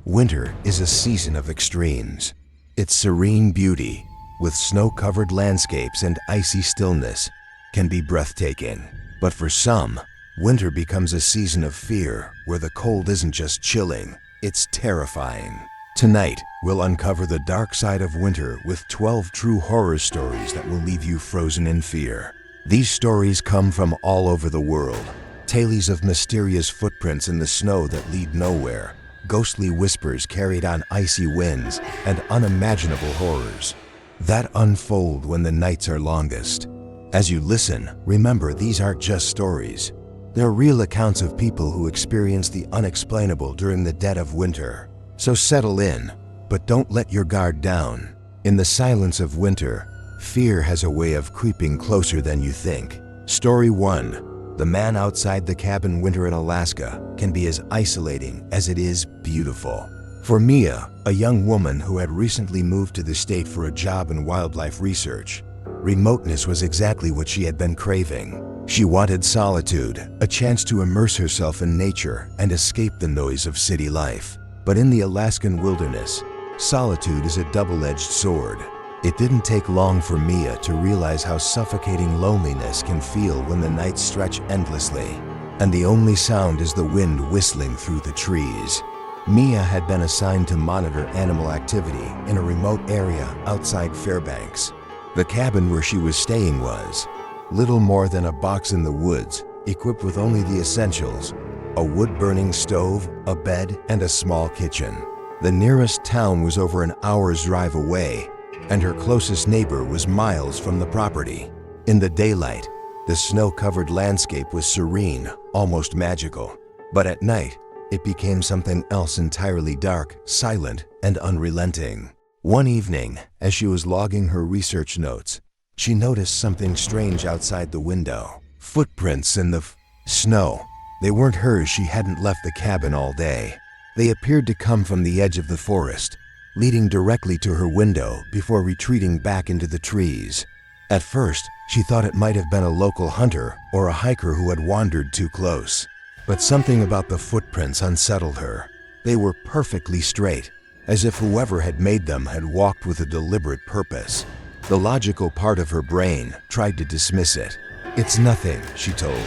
Winter is a season of extremes. Its serene beauty, with snow-covered landscapes and icy stillness, can be breathtaking. But for some, winter becomes a season of fear where the cold isn't just chilling, it's terrifying. Tonight, we'll uncover the dark side of winter with 12 true horror stories that will leave you frozen in fear. These stories come from all over the world. Tales of mysterious footprints in the snow that lead nowhere, ghostly whispers carried on icy winds, and unimaginable horrors that unfold when the nights are longest. As you listen, remember these aren't just stories. They're real accounts of people who experience the unexplainable during the dead of winter. So settle in, but don't let your guard down. In the silence of winter, fear has a way of creeping closer than you think. Story 1. The man outside the cabin. Winter in Alaska can be as isolating as it is beautiful. For Mia, a young woman who had recently moved to the state for a job in wildlife research, remoteness was exactly what she had been craving. She wanted solitude, a chance to immerse herself in nature and escape the noise of city life. But in the Alaskan wilderness, solitude is a double-edged sword. It didn't take long for Mia to realize how suffocating loneliness can feel when the nights stretch endlessly, and the only sound is the wind whistling through the trees. Mia had been assigned to monitor animal activity in a remote area outside Fairbanks. The cabin where she was staying was little more than a box in the woods, equipped with only the essentials: a wood-burning stove, a bed, and a small kitchen. The nearest town was over an hour's drive away, and her closest neighbor was miles from the property. In the daylight, the snow-covered landscape was serene, almost magical. But at night, it became something else entirely: dark, silent, and unrelenting. One evening, as she was logging her research notes, she noticed something strange outside the window. Footprints in the snow. They weren't hers. She hadn't left the cabin all day. They appeared to come from the edge of the forest, leading directly to her window before retreating back into the trees. At first, she thought it might have been a local hunter or a hiker who had wandered too close. But something about the footprints unsettled her. They were perfectly straight, as if whoever had made them had walked with a deliberate purpose. The logical part of her brain tried to dismiss it. "It's nothing," she told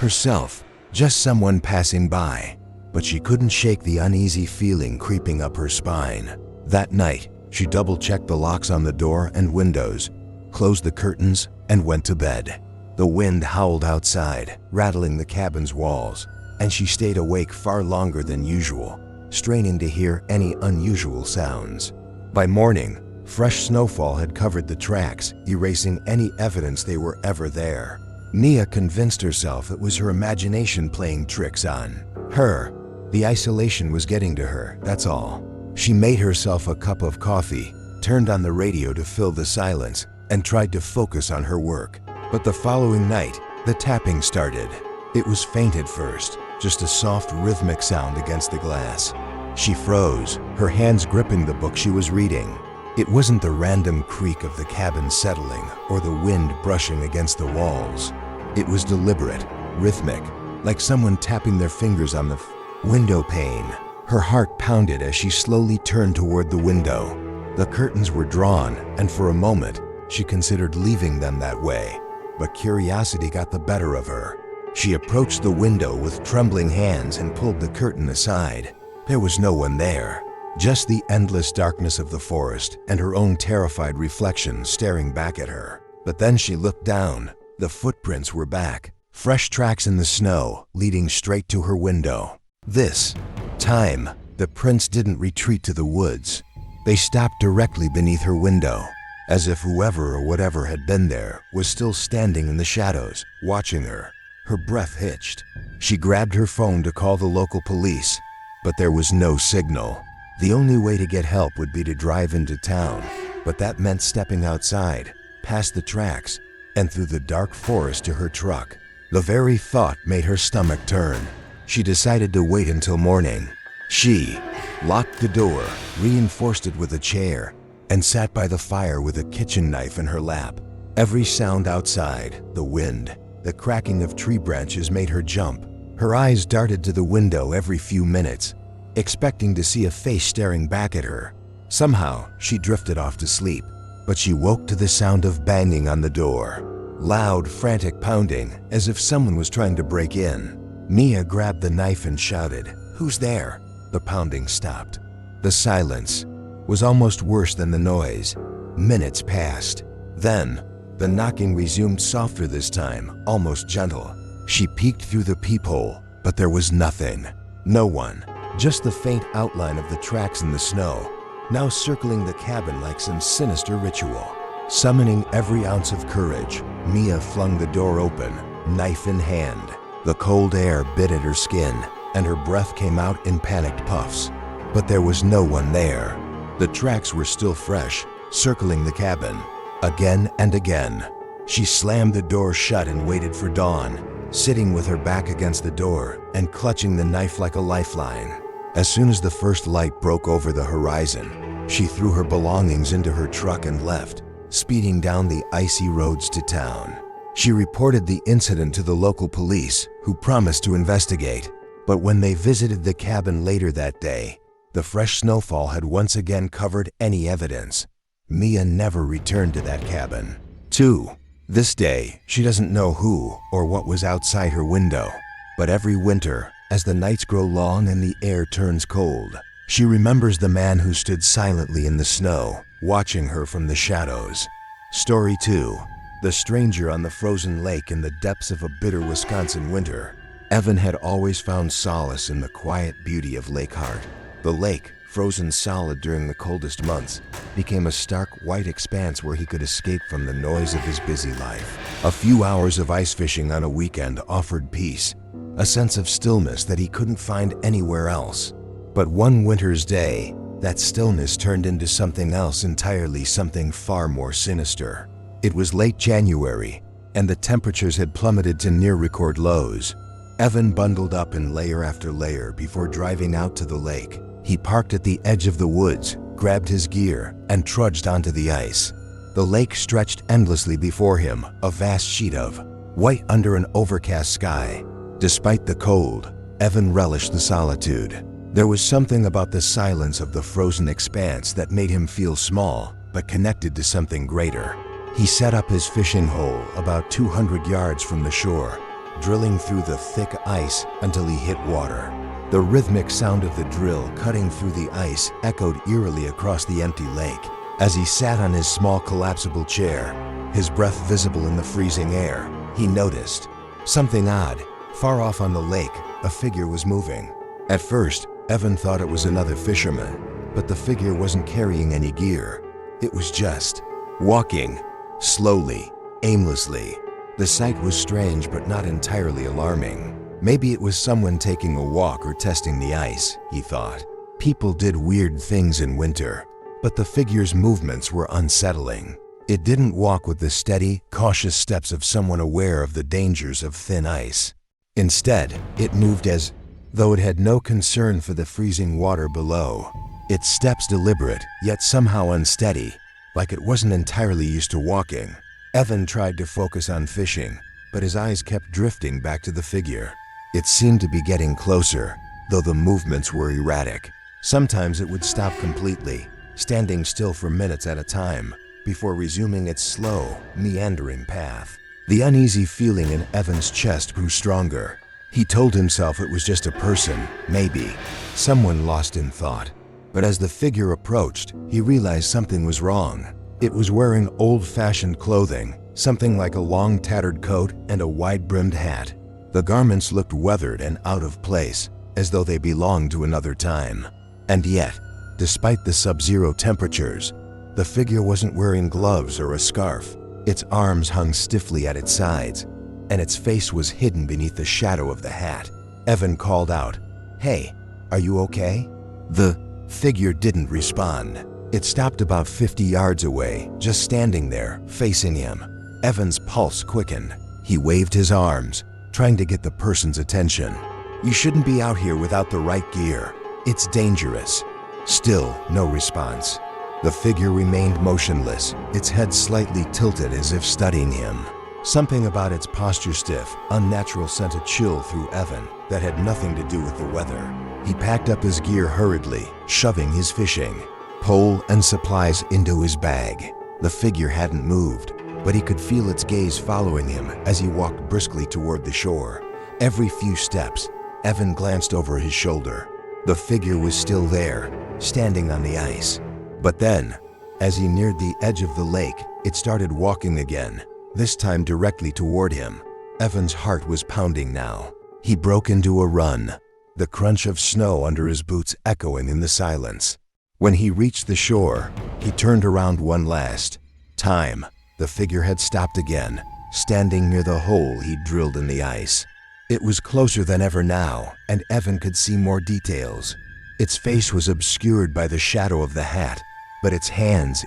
herself, "just someone passing by." But she couldn't shake the uneasy feeling creeping up her spine. That night, she double-checked the locks on the door and windows, closed the curtains, and went to bed. The wind howled outside, rattling the cabin's walls, and she stayed awake far longer than usual, straining to hear any unusual sounds. By morning, fresh snowfall had covered the tracks, erasing any evidence they were ever there. Mia convinced herself it was her imagination playing tricks on her. The isolation was getting to her, that's all. She made herself a cup of coffee, turned on the radio to fill the silence, and tried to focus on her work. But the following night, the tapping started. It was faint at first, just a soft rhythmic sound against the glass. She froze, her hands gripping the book she was reading. It wasn't the random creak of the cabin settling or the wind brushing against the walls. It was deliberate, rhythmic, like someone tapping their fingers on the window pane. Her heart pounded as she slowly turned toward the window. The curtains were drawn, and for a moment, she considered leaving them that way. But curiosity got the better of her. She approached the window with trembling hands and pulled the curtain aside. There was no one there, just the endless darkness of the forest and her own terrified reflection staring back at her. But then she looked down. The footprints were back, fresh tracks in the snow leading straight to her window. This time, the prints didn't retreat to the woods. They stopped directly beneath her window, as if whoever or whatever had been there was still standing in the shadows, watching her. Her breath hitched. She grabbed her phone to call the local police, but there was no signal. The only way to get help would be to drive into town, but that meant stepping outside, past the tracks, and through the dark forest to her truck. The very thought made her stomach turn. She decided to wait until morning. She locked the door, reinforced it with a chair, and sat by the fire with a kitchen knife in her lap. Every sound outside, the wind, the cracking of tree branches, made her jump. Her eyes darted to the window every few minutes, expecting to see a face staring back at her. Somehow, she drifted off to sleep, but she woke to the sound of banging on the door. Loud, frantic pounding, as if someone was trying to break in. Mia grabbed the knife and shouted, "Who's there?" The pounding stopped. The silence was almost worse than the noise. Minutes passed. Then, the knocking resumed, softer this time, almost gentle. She peeked through the peephole, but there was nothing. No one. Just the faint outline of the tracks in the snow, now circling the cabin like some sinister ritual. Summoning every ounce of courage, Mia flung the door open, knife in hand. The cold air bit at her skin, and her breath came out in panicked puffs. But there was no one there. The tracks were still fresh, circling the cabin. Again and again. She slammed the door shut and waited for dawn, sitting with her back against the door and clutching the knife like a lifeline. As soon as the first light broke over the horizon, she threw her belongings into her truck and left, speeding down the icy roads to town. She reported the incident to the local police, who promised to investigate. But when they visited the cabin later that day, the fresh snowfall had once again covered any evidence. Mia never returned to that cabin. 2. This day, she doesn't know who or what was outside her window. But every winter, as the nights grow long and the air turns cold, she remembers the man who stood silently in the snow, watching her from the shadows. Story 2. The stranger on the frozen lake in the depths of a bitter Wisconsin winter. Evan had always found solace in the quiet beauty of Lake Hart. The lake, frozen solid during the coldest months, became a stark white expanse where he could escape from the noise of his busy life. A few hours of ice fishing on a weekend offered peace, a sense of stillness that he couldn't find anywhere else. But one winter's day, that stillness turned into something else entirely, something far more sinister. It was late January, and the temperatures had plummeted to near-record lows. Evan bundled up in layer after layer before driving out to the lake. He parked at the edge of the woods, grabbed his gear, and trudged onto the ice. The lake stretched endlessly before him, a vast sheet of white under an overcast sky. Despite the cold, Evan relished the solitude. There was something about the silence of the frozen expanse that made him feel small, but connected to something greater. He set up his fishing hole about 200 yards from the shore, drilling through the thick ice until he hit water. The rhythmic sound of the drill cutting through the ice echoed eerily across the empty lake. As he sat on his small collapsible chair, his breath visible in the freezing air, he noticed something odd. Far off on the lake, a figure was moving. At first, Evan thought it was another fisherman, but the figure wasn't carrying any gear. It was just walking, slowly, aimlessly. The sight was strange but not entirely alarming. Maybe it was someone taking a walk or testing the ice, he thought. People did weird things in winter, but the figure's movements were unsettling. It didn't walk with the steady, cautious steps of someone aware of the dangers of thin ice. Instead, it moved as though it had no concern for the freezing water below. Its steps deliberate, yet somehow unsteady, like it wasn't entirely used to walking. Evan tried to focus on fishing, but his eyes kept drifting back to the figure. It seemed to be getting closer, though the movements were erratic. Sometimes it would stop completely, standing still for minutes at a time, before resuming its slow, meandering path. The uneasy feeling in Evan's chest grew stronger. He told himself it was just a person, maybe, someone lost in thought. But as the figure approached, he realized something was wrong. It was wearing old-fashioned clothing, something like a long tattered coat and a wide-brimmed hat. The garments looked weathered and out of place, as though they belonged to another time. And yet, despite the sub-zero temperatures, the figure wasn't wearing gloves or a scarf. Its arms hung stiffly at its sides, and its face was hidden beneath the shadow of the hat. Evan called out, "Hey, are you okay?" The figure didn't respond. It stopped about 50 yards away, just standing there, facing him. Evan's pulse quickened. He waved his arms, trying to get the person's attention. "You shouldn't be out here without the right gear. It's dangerous." Still, no response. The figure remained motionless, its head slightly tilted as if studying him. Something about its posture stiff, unnatural sent a chill through Evan that had nothing to do with the weather. He packed up his gear hurriedly, shoving his fishing pole and supplies into his bag. The figure hadn't moved, but he could feel its gaze following him as he walked briskly toward the shore. Every few steps, Evan glanced over his shoulder. The figure was still there, standing on the ice. But then, as he neared the edge of the lake, it started walking again, this time directly toward him. Evan's heart was pounding now. He broke into a run, the crunch of snow under his boots echoing in the silence. When he reached the shore, he turned around one last time. The figure had stopped again, standing near the hole he'd drilled in the ice. It was closer than ever now, and Evan could see more details. Its face was obscured by the shadow of the hat, but its hands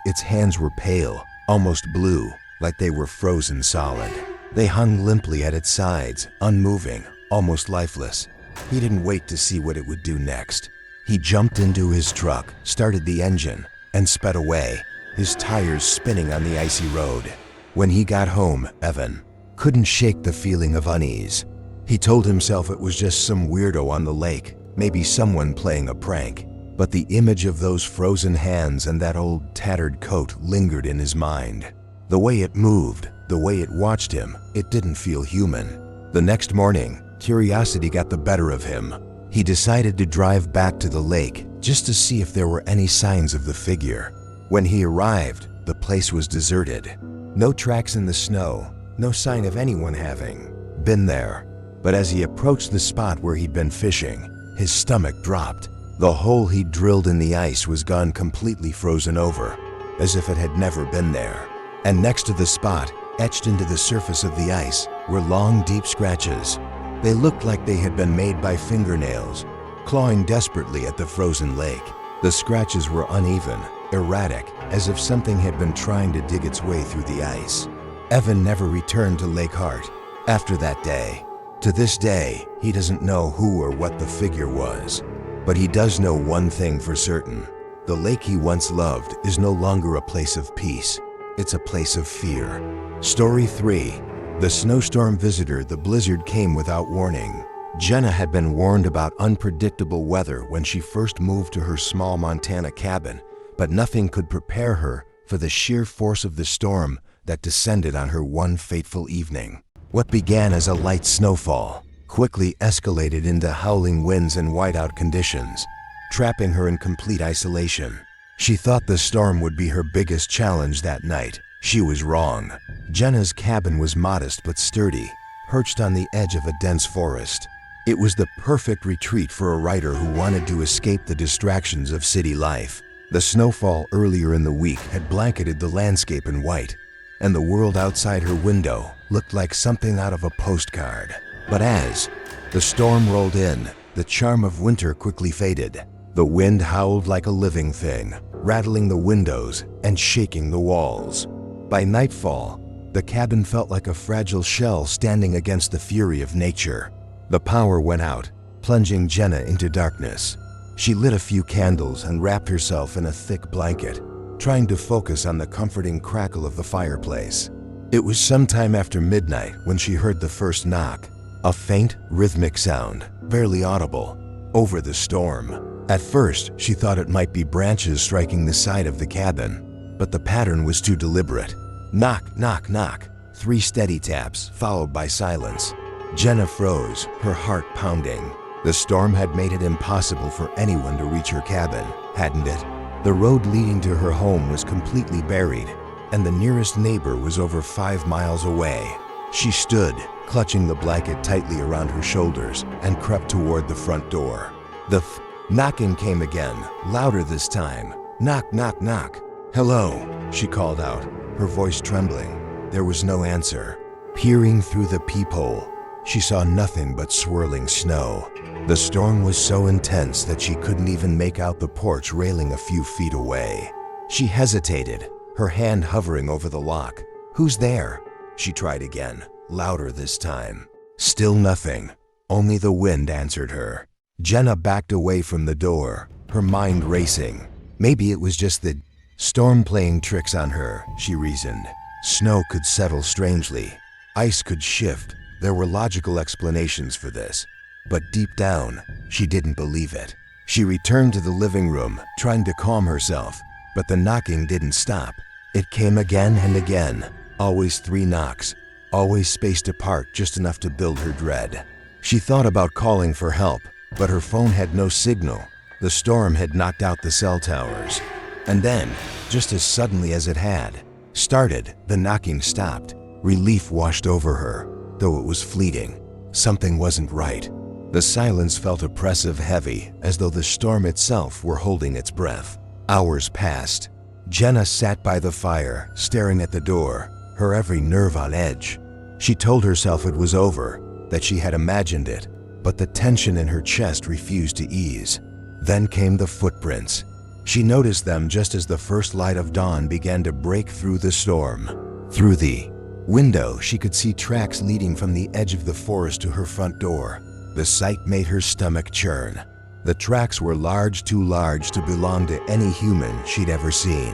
were pale, almost blue, like they were frozen solid. They hung limply at its sides, unmoving, almost lifeless. He didn't wait to see what it would do next. He jumped into his truck, started the engine, and sped away, his tires spinning on the icy road. When he got home, Evan couldn't shake the feeling of unease. He told himself it was just some weirdo on the lake, maybe someone playing a prank. But the image of those frozen hands and that old tattered coat lingered in his mind. The way it moved, the way it watched him, it didn't feel human. The next morning, curiosity got the better of him. He decided to drive back to the lake just to see if there were any signs of the figure. When he arrived, the place was deserted. No tracks in the snow, no sign of anyone having been there. But as he approached the spot where he'd been fishing, his stomach dropped. The hole he'd drilled in the ice was gone, completely frozen over, as if it had never been there. And next to the spot, etched into the surface of the ice, were long, deep scratches. They looked like they had been made by fingernails, clawing desperately at the frozen lake. The scratches were uneven, erratic, as if something had been trying to dig its way through the ice. Evan never returned to Lake Hart after that day. To this day, he doesn't know who or what the figure was. But he does know one thing for certain. The lake he once loved is no longer a place of peace. It's a place of fear. Story 3. The snowstorm visitor. The blizzard came without warning. Jenna had been warned about unpredictable weather when she first moved to her small Montana cabin, but nothing could prepare her for the sheer force of the storm that descended on her one fateful evening. What began as a light snowfall quickly escalated into howling winds and whiteout conditions, trapping her in complete isolation. She thought the storm would be her biggest challenge that night. She was wrong. Jenna's cabin was modest but sturdy, perched on the edge of a dense forest. It was the perfect retreat for a writer who wanted to escape the distractions of city life. The snowfall earlier in the week had blanketed the landscape in white, and the world outside her window looked like something out of a postcard. But as the storm rolled in, the charm of winter quickly faded. The wind howled like a living thing, rattling the windows and shaking the walls. By nightfall, the cabin felt like a fragile shell standing against the fury of nature. The power went out, plunging Jenna into darkness. She lit a few candles and wrapped herself in a thick blanket, trying to focus on the comforting crackle of the fireplace. It was sometime after midnight when she heard the first knock. A faint, rhythmic sound, barely audible, over the storm. At first, she thought it might be branches striking the side of the cabin, but the pattern was too deliberate. Knock, knock, knock. 3 steady taps, followed by silence. Jenna froze, her heart pounding. The storm had made it impossible for anyone to reach her cabin, hadn't it? The road leading to her home was completely buried, and the nearest neighbor was over 5 miles away. She stood, clutching the blanket tightly around her shoulders, and crept toward the front door. The knocking came again, louder this time. Knock, knock, knock. Hello, she called out, her voice trembling. There was no answer. Peering through the peephole, she saw nothing but swirling snow. The storm was so intense that she couldn't even make out the porch railing a few feet away. She hesitated, her hand hovering over the lock. Who's there? She tried again, louder this time. Still nothing. Only the wind answered her. Jenna backed away from the door, her mind racing. Maybe it was just the storm playing tricks on her, she reasoned. Snow could settle strangely. Ice could shift. There were logical explanations for this. But deep down, she didn't believe it. She returned to the living room, trying to calm herself, but the knocking didn't stop. It came again and again, always 3 knocks, always spaced apart just enough to build her dread. She thought about calling for help, but her phone had no signal. The storm had knocked out the cell towers. And then, just as suddenly as it had started, the knocking stopped. Relief washed over her, though it was fleeting. Something wasn't right. The silence felt oppressive, heavy, as though the storm itself were holding its breath. Hours passed. Jenna sat by the fire, staring at the door, her every nerve on edge. She told herself it was over, that she had imagined it, but the tension in her chest refused to ease. Then came the footprints. She noticed them just as the first light of dawn began to break through the storm. Through the window, she could see tracks leading from the edge of the forest to her front door. The sight made her stomach churn. The tracks were large, too large to belong to any human she'd ever seen.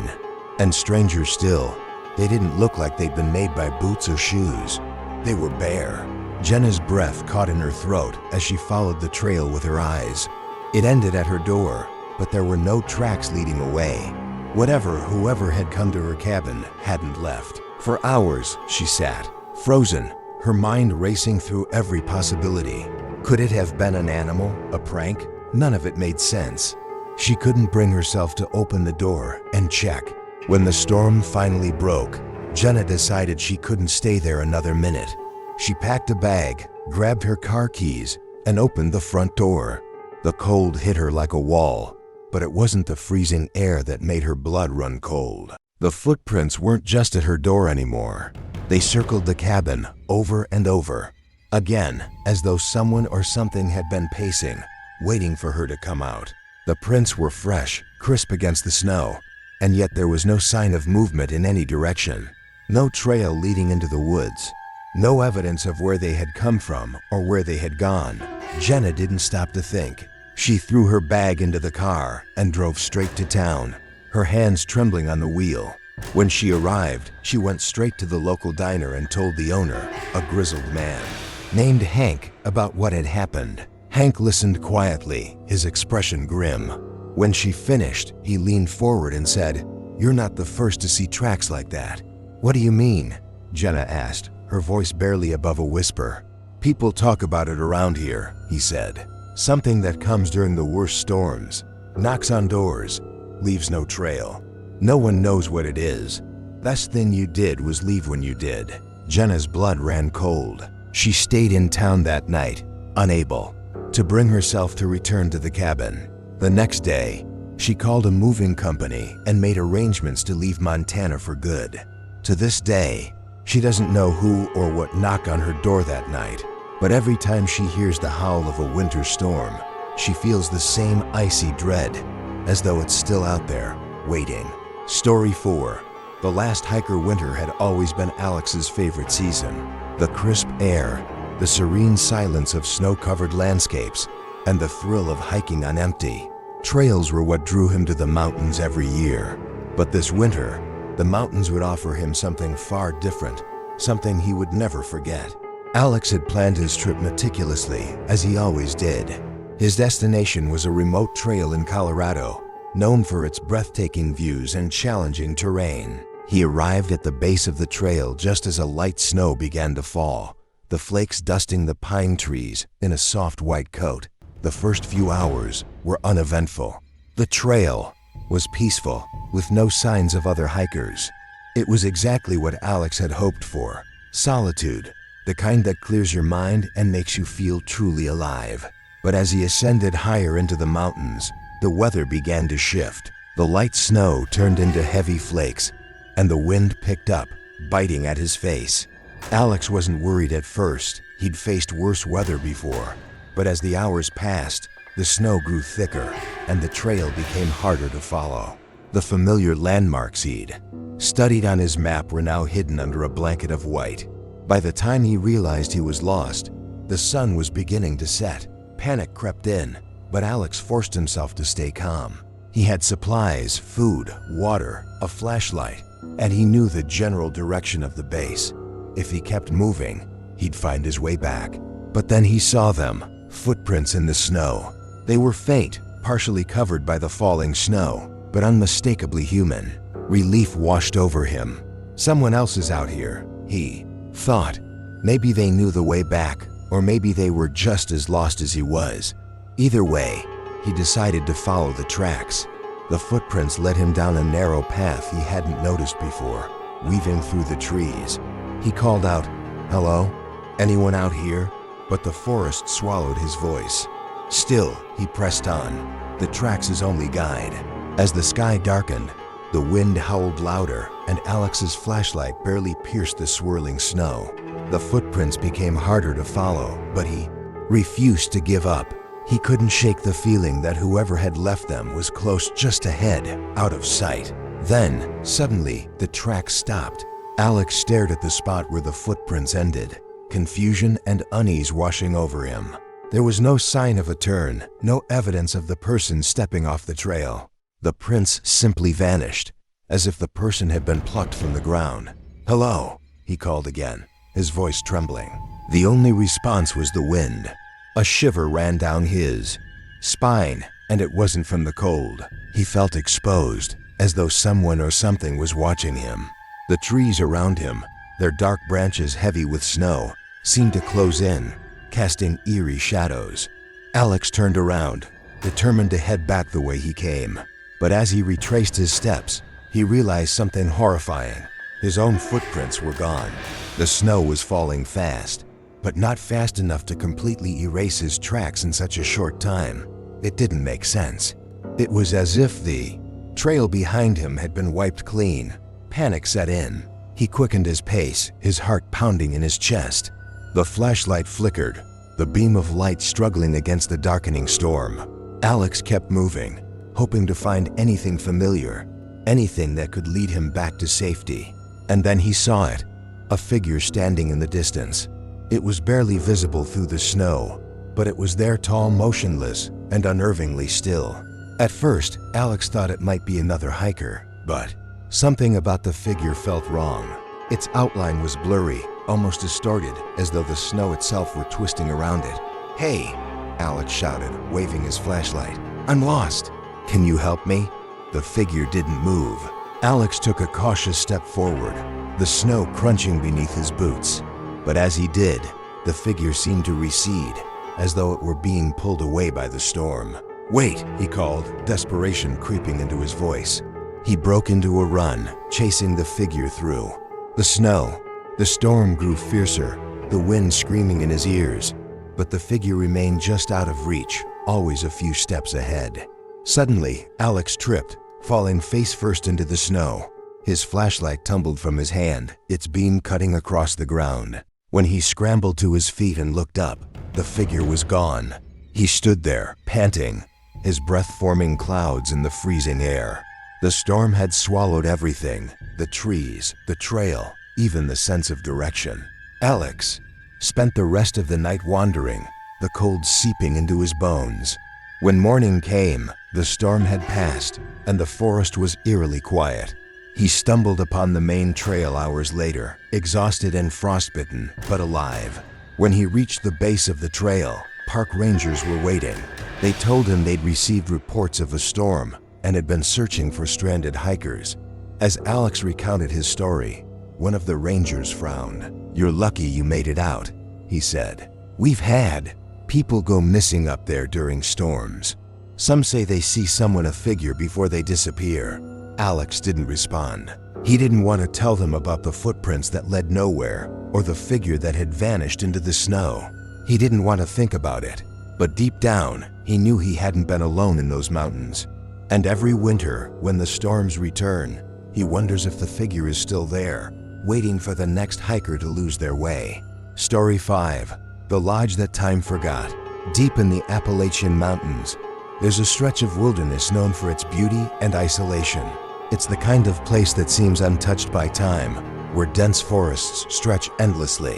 And stranger still, they didn't look like they'd been made by boots or shoes. They were bare. Jenna's breath caught in her throat as she followed the trail with her eyes. It ended at her door, but there were no tracks leading away. Whoever had come to her cabin hadn't left. For hours, she sat, frozen, her mind racing through every possibility. Could it have been an animal, a prank? None of it made sense. She couldn't bring herself to open the door and check. When the storm finally broke, Jenna decided she couldn't stay there another minute. She packed a bag, grabbed her car keys, and opened the front door. The cold hit her like a wall, but it wasn't the freezing air that made her blood run cold. The footprints weren't just at her door anymore. They circled the cabin over and over. Again, as though someone or something had been pacing, waiting for her to come out. The prints were fresh, crisp against the snow, and yet there was no sign of movement in any direction. No trail leading into the woods. No evidence of where they had come from or where they had gone. Jenna didn't stop to think. She threw her bag into the car and drove straight to town, her hands trembling on the wheel. When she arrived, she went straight to the local diner and told the owner, a grizzled man named Hank, about what had happened. Hank listened quietly, his expression grim. When she finished, he leaned forward and said, "You're not the first to see tracks like that." "What do you mean?" Jenna asked, her voice barely above a whisper. "People talk about it around here," he said. "Something that comes during the worst storms, knocks on doors, leaves no trail. No one knows what it is. Best thing you did was leave when you did." Jenna's blood ran cold. She stayed in town that night, unable to bring herself to return to the cabin. The next day, she called a moving company and made arrangements to leave Montana for good. To this day, she doesn't know who or what knocked on her door that night, but every time she hears the howl of a winter storm, she feels the same icy dread, as though it's still out there, waiting. Story 4. The last hiker winter had always been Alex's favorite season. The crisp air, the serene silence of snow-covered landscapes, and the thrill of hiking on empty trails were what drew him to the mountains every year. But this winter, the mountains would offer him something far different, something he would never forget. Alex had planned his trip meticulously, as he always did. His destination was a remote trail in Colorado, known for its breathtaking views and challenging terrain. He arrived at the base of the trail just as a light snow began to fall, the flakes dusting the pine trees in a soft white coat. The first few hours were uneventful. The trail was peaceful, with no signs of other hikers. It was exactly what Alex had hoped for. Solitude, the kind that clears your mind and makes you feel truly alive. But as he ascended higher into the mountains, the weather began to shift. The light snow turned into heavy flakes, and the wind picked up, biting at his face. Alex wasn't worried at first. He'd faced worse weather before. But as the hours passed, the snow grew thicker, and the trail became harder to follow. The familiar landmarks he'd studied on his map were now hidden under a blanket of white. By the time he realized he was lost, the sun was beginning to set. Panic crept in, but Alex forced himself to stay calm. He had supplies, food, water, a flashlight, and he knew the general direction of the base. If he kept moving, he'd find his way back. But then he saw them, footprints in the snow. They were faint, partially covered by the falling snow, but unmistakably human. Relief washed over him. Someone else is out here, he thought. Maybe they knew the way back, or maybe they were just as lost as he was. Either way, he decided to follow the tracks. The footprints led him down a narrow path he hadn't noticed before, weaving through the trees. He called out, "Hello? Anyone out here?" But the forest swallowed his voice. Still, he pressed on, the tracks his only guide. As the sky darkened, the wind howled louder, and Alex's flashlight barely pierced the swirling snow. The footprints became harder to follow, but he refused to give up. He couldn't shake the feeling that whoever had left them was close just ahead, out of sight. Then, suddenly, the tracks stopped. Alex stared at the spot where the footprints ended, confusion and unease washing over him. There was no sign of a turn, no evidence of the person stepping off the trail. The prints simply vanished, as if the person had been plucked from the ground. "Hello," he called again, his voice trembling. The only response was the wind. A shiver ran down his spine, and it wasn't from the cold. He felt exposed, as though someone or something was watching him. The trees around him, their dark branches heavy with snow, seemed to close in, casting eerie shadows. Alex turned around, determined to head back the way he came. But as he retraced his steps, he realized something horrifying. His own footprints were gone. The snow was falling fast, but not fast enough to completely erase his tracks in such a short time. It didn't make sense. It was as if the trail behind him had been wiped clean. Panic set in. He quickened his pace, his heart pounding in his chest. The flashlight flickered, the beam of light struggling against the darkening storm. Alex kept moving, hoping to find anything familiar, anything that could lead him back to safety. And then he saw it, a figure standing in the distance. It was barely visible through the snow, but it was there, tall, motionless, and unnervingly still. At first, Alex thought it might be another hiker, but something about the figure felt wrong. Its outline was blurry, almost distorted, as though the snow itself were twisting around it. "Hey," Alex shouted, waving his flashlight. "I'm lost. Can you help me?" The figure didn't move. Alex took a cautious step forward, the snow crunching beneath his boots. But as he did, the figure seemed to recede, as though it were being pulled away by the storm. "Wait," he called, desperation creeping into his voice. He broke into a run, chasing the figure through the storm grew fiercer, the wind screaming in his ears, but the figure remained just out of reach, always a few steps ahead. Suddenly, Alex tripped, falling face first into the snow. His flashlight tumbled from his hand, its beam cutting across the ground. When he scrambled to his feet and looked up, the figure was gone. He stood there, panting, his breath forming clouds in the freezing air. The storm had swallowed everything, the trees, the trail, even the sense of direction. Alex spent the rest of the night wandering, the cold seeping into his bones. When morning came, the storm had passed, and the forest was eerily quiet. He stumbled upon the main trail hours later, exhausted and frostbitten, but alive. When he reached the base of the trail, park rangers were waiting. They told him they'd received reports of a storm and had been searching for stranded hikers. As Alex recounted his story, one of the rangers frowned. "You're lucky you made it out," he said. "We've had people go missing up there during storms. Some say they see someone, a figure, before they disappear." Alex didn't respond. He didn't want to tell them about the footprints that led nowhere, or the figure that had vanished into the snow. He didn't want to think about it, but deep down, he knew he hadn't been alone in those mountains. And every winter, when the storms return, he wonders if the figure is still there, waiting for the next hiker to lose their way. Story 5. The Lodge That Time Forgot. Deep in the Appalachian Mountains, there's a stretch of wilderness known for its beauty and isolation. It's the kind of place that seems untouched by time, where dense forests stretch endlessly,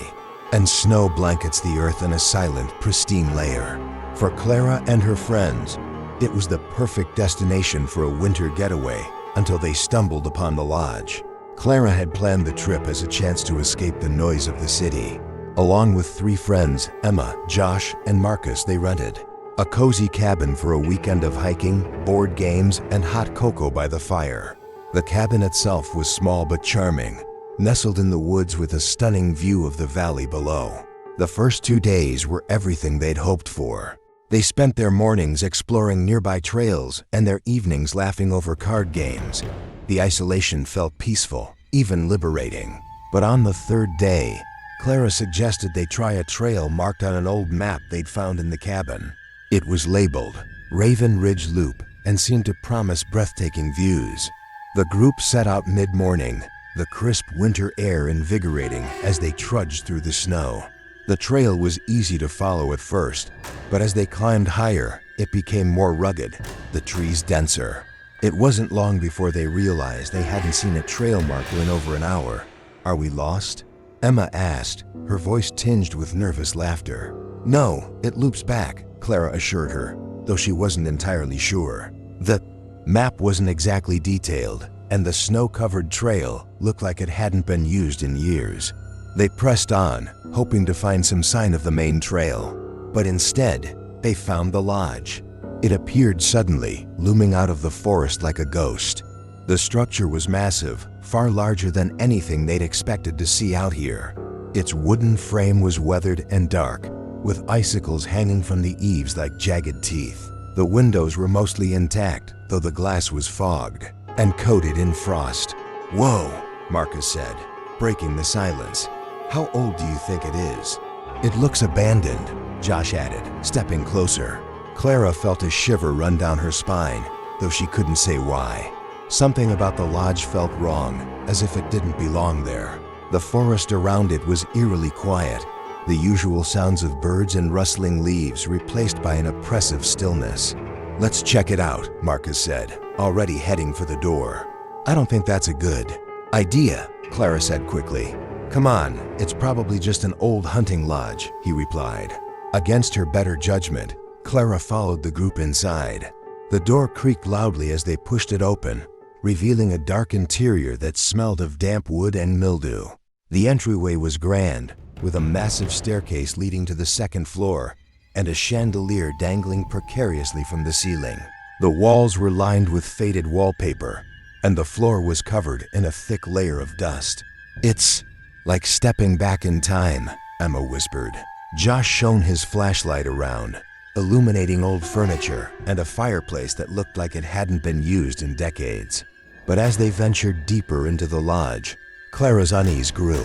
and snow blankets the earth in a silent, pristine layer. For Clara and her friends, it was the perfect destination for a winter getaway until they stumbled upon the lodge. Clara had planned the trip as a chance to escape the noise of the city. Along with 3 friends, Emma, Josh, and Marcus, they rented a cozy cabin for a weekend of hiking, board games, and hot cocoa by the fire. The cabin itself was small but charming, nestled in the woods with a stunning view of the valley below. The first 2 days were everything they'd hoped for. They spent their mornings exploring nearby trails and their evenings laughing over card games. The isolation felt peaceful, even liberating. But on the 3rd day, Clara suggested they try a trail marked on an old map they'd found in the cabin. It was labeled Raven Ridge Loop and seemed to promise breathtaking views. The group set out mid-morning, the crisp winter air invigorating as they trudged through the snow. The trail was easy to follow at first, but as they climbed higher, it became more rugged, the trees denser. It wasn't long before they realized they hadn't seen a trail marker in over an hour. "Are we lost?" Emma asked, her voice tinged with nervous laughter. "No, it loops back," Clara assured her, though she wasn't entirely sure. The map wasn't exactly detailed, and the snow-covered trail looked like it hadn't been used in years. They pressed on, hoping to find some sign of the main trail. But instead, they found the lodge. It appeared suddenly, looming out of the forest like a ghost. The structure was massive, far larger than anything they'd expected to see out here. Its wooden frame was weathered and dark, with icicles hanging from the eaves like jagged teeth. The windows were mostly intact, though the glass was fogged and coated in frost. "Whoa," Marcus said, breaking the silence. "How old do you think it is?" "It looks abandoned," Josh added, stepping closer. Clara felt a shiver run down her spine, though she couldn't say why. Something about the lodge felt wrong, as if it didn't belong there. The forest around it was eerily quiet, the usual sounds of birds and rustling leaves replaced by an oppressive stillness. "Let's check it out," Marcus said, already heading for the door. "I don't think that's a good idea," Clara said quickly. "Come on, it's probably just an old hunting lodge," he replied. Against her better judgment, Clara followed the group inside. The door creaked loudly as they pushed it open, revealing a dark interior that smelled of damp wood and mildew. The entryway was grand, with a massive staircase leading to the 2nd floor and a chandelier dangling precariously from the ceiling. The walls were lined with faded wallpaper, and the floor was covered in a thick layer of dust. "It's like stepping back in time," Emma whispered. Josh shone his flashlight around, illuminating old furniture and a fireplace that looked like it hadn't been used in decades. But as they ventured deeper into the lodge, Clara's unease grew.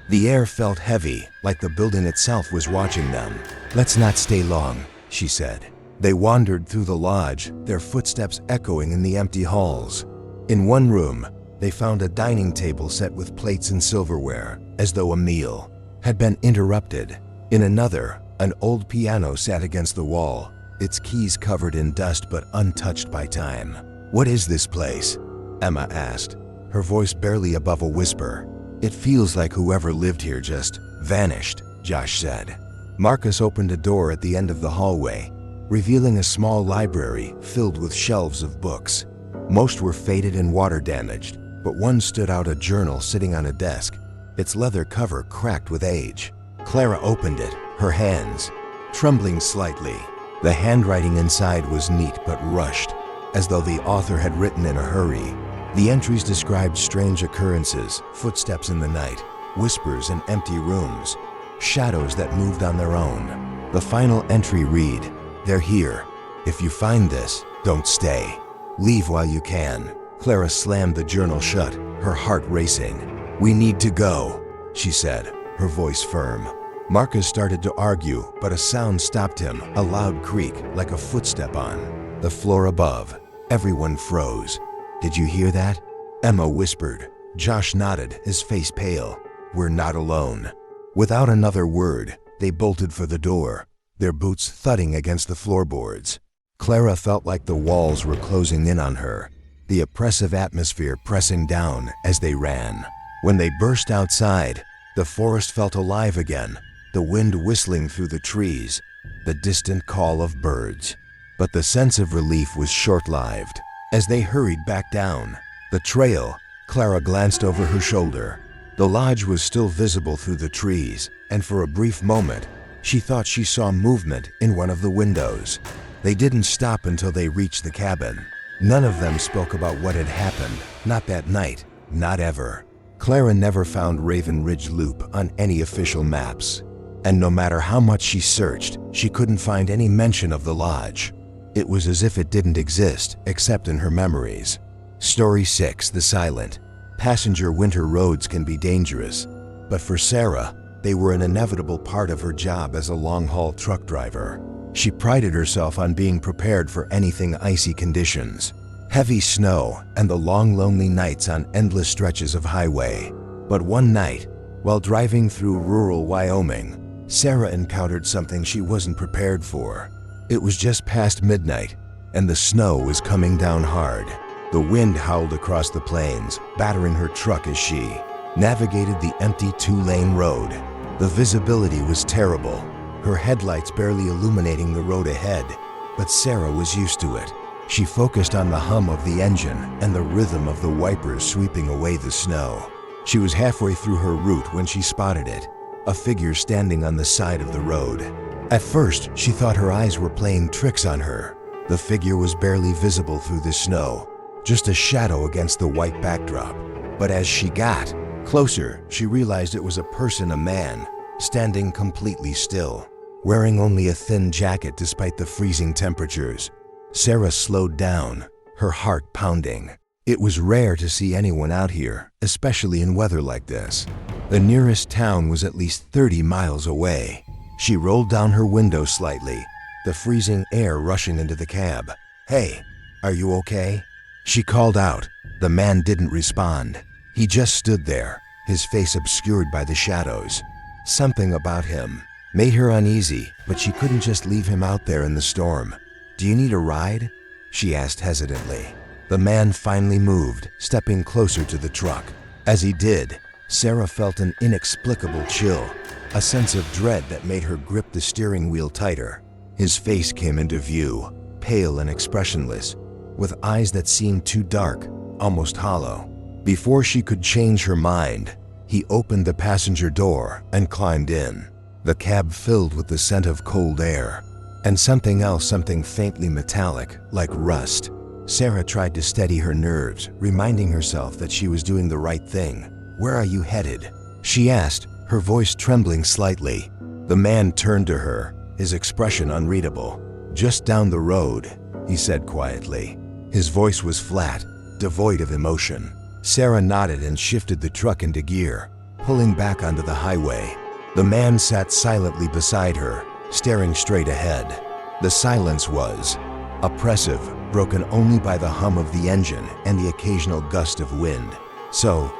The air felt heavy, like the building itself was watching them. "Let's not stay long," she said. They wandered through the lodge, their footsteps echoing in the empty halls. In one room, they found a dining table set with plates and silverware, as though a meal had been interrupted. In another, an old piano sat against the wall, its keys covered in dust but untouched by time. "What is this place?" Emma asked, her voice barely above a whisper. "It feels like whoever lived here just vanished," Josh said. Marcus opened a door at the end of the hallway, revealing a small library filled with shelves of books. Most were faded and water damaged, but one stood out, a journal sitting on a desk, its leather cover cracked with age. Clara opened it, her hands trembling slightly. The handwriting inside was neat but rushed, as though the author had written in a hurry. The entries described strange occurrences, footsteps in the night, whispers in empty rooms, shadows that moved on their own. The final entry read, "They're here. If you find this, don't stay. Leave while you can." Clara slammed the journal shut, her heart racing. "We need to go," she said, her voice firm. Marcus started to argue, but a sound stopped him, a loud creak, like a footstep on the floor above. Everyone froze. "Did you hear that?" Emma whispered. Josh nodded, his face pale. "We're not alone." Without another word, they bolted for the door, their boots thudding against the floorboards. Clara felt like the walls were closing in on her, the oppressive atmosphere pressing down as they ran. When they burst outside, the forest felt alive again, the wind whistling through the trees, the distant call of birds. But the sense of relief was short-lived. As they hurried back down, the trail Clara glanced over her shoulder. The lodge was still visible through the trees, and for a brief moment, she thought she saw movement in one of the windows. They didn't stop until they reached the cabin. None of them spoke about what had happened, not that night, not ever. Clara never found Raven Ridge Loop on any official maps, and no matter how much she searched, she couldn't find any mention of the lodge. It was as if it didn't exist, except in her memories. Story 6: The Silent. Passenger winter roads can be dangerous, but for Sarah, they were an inevitable part of her job as a long-haul truck driver. She prided herself on being prepared for anything icy conditions. Heavy snow and the long, lonely nights on endless stretches of highway. But one night, while driving through rural Wyoming, Sarah encountered something she wasn't prepared for. It was just past midnight, and the snow was coming down hard. The wind howled across the plains, battering her truck as she navigated the empty two-lane road. The visibility was terrible, her headlights barely illuminating the road ahead, but Sarah was used to it. She focused on the hum of the engine and the rhythm of the wipers sweeping away the snow. She was halfway through her route when she spotted it, a figure standing on the side of the road. At first, she thought her eyes were playing tricks on her. The figure was barely visible through the snow, just a shadow against the white backdrop. But as she got closer, she realized it was a person, a man, standing completely still, wearing only a thin jacket despite the freezing temperatures. Sarah slowed down, her heart pounding. It was rare to see anyone out here, especially in weather like this. The nearest town was at least 30 miles away. She rolled down her window slightly, the freezing air rushing into the cab. "Hey, are you okay?" She called out. The man didn't respond. He just stood there, his face obscured by the shadows. Something about him made her uneasy, but she couldn't just leave him out there in the storm. "Do you need a ride?" she asked hesitantly. The man finally moved, stepping closer to the truck. As he did, Sarah felt an inexplicable chill, a sense of dread that made her grip the steering wheel tighter. His face came into view, pale and expressionless, with eyes that seemed too dark, almost hollow. Before she could change her mind, he opened the passenger door and climbed in. The cab filled with the scent of cold air, and something else, something faintly metallic, like rust. Sarah tried to steady her nerves, reminding herself that she was doing the right thing. "Where are you headed?" she asked, her voice trembling slightly. The man turned to her, his expression unreadable. "Just down the road," he said quietly. His voice was flat, devoid of emotion. Sarah nodded and shifted the truck into gear, pulling back onto the highway. The man sat silently beside her, staring straight ahead. The silence was oppressive, broken only by the hum of the engine and the occasional gust of wind. "So,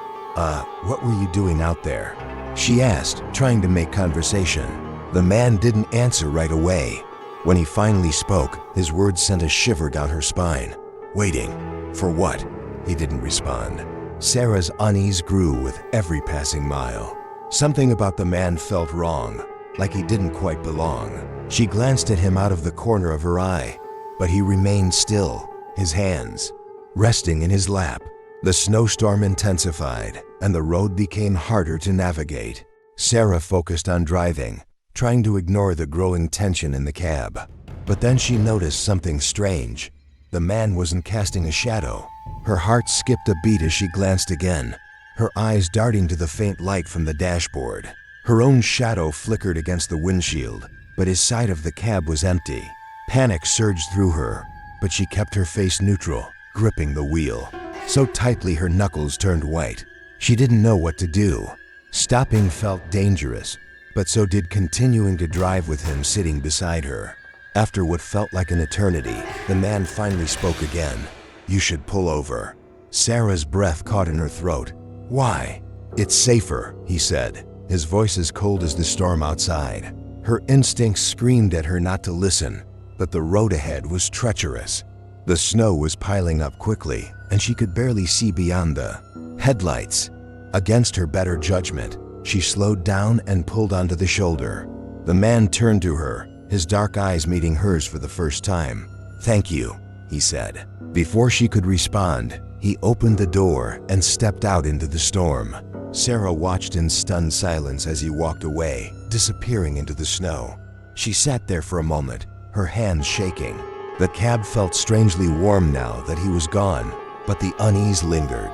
what were you doing out there?" she asked, trying to make conversation. The man didn't answer right away. When he finally spoke, his words sent a shiver down her spine. "Waiting. For what?" He didn't respond. Sarah's unease grew with every passing mile. Something about the man felt wrong, like he didn't quite belong. She glanced at him out of the corner of her eye, but he remained still, his hands resting in his lap. The snowstorm intensified, and the road became harder to navigate. Sarah focused on driving, trying to ignore the growing tension in the cab. But then she noticed something strange. The man wasn't casting a shadow. Her heart skipped a beat as she glanced again, her eyes darting to the faint light from the dashboard. Her own shadow flickered against the windshield, but his side of the cab was empty. Panic surged through her, but she kept her face neutral, gripping the wheel so tightly her knuckles turned white. She didn't know what to do. Stopping felt dangerous, but so did continuing to drive with him sitting beside her. After what felt like an eternity, the man finally spoke again. "You should pull over." Sarah's breath caught in her throat. "Why?" "It's safer," he said, his voice as cold as the storm outside. Her instincts screamed at her not to listen, but the road ahead was treacherous. The snow was piling up quickly, and she could barely see beyond the headlights. Against her better judgment, she slowed down and pulled onto the shoulder. The man turned to her, his dark eyes meeting hers for the first time. "Thank you," he said. Before she could respond, He opened the door and stepped out into the storm. Sarah watched in stunned silence as he walked away, disappearing into the snow. She sat there for a moment, her hands shaking. The cab felt strangely warm now that he was gone, but the unease lingered.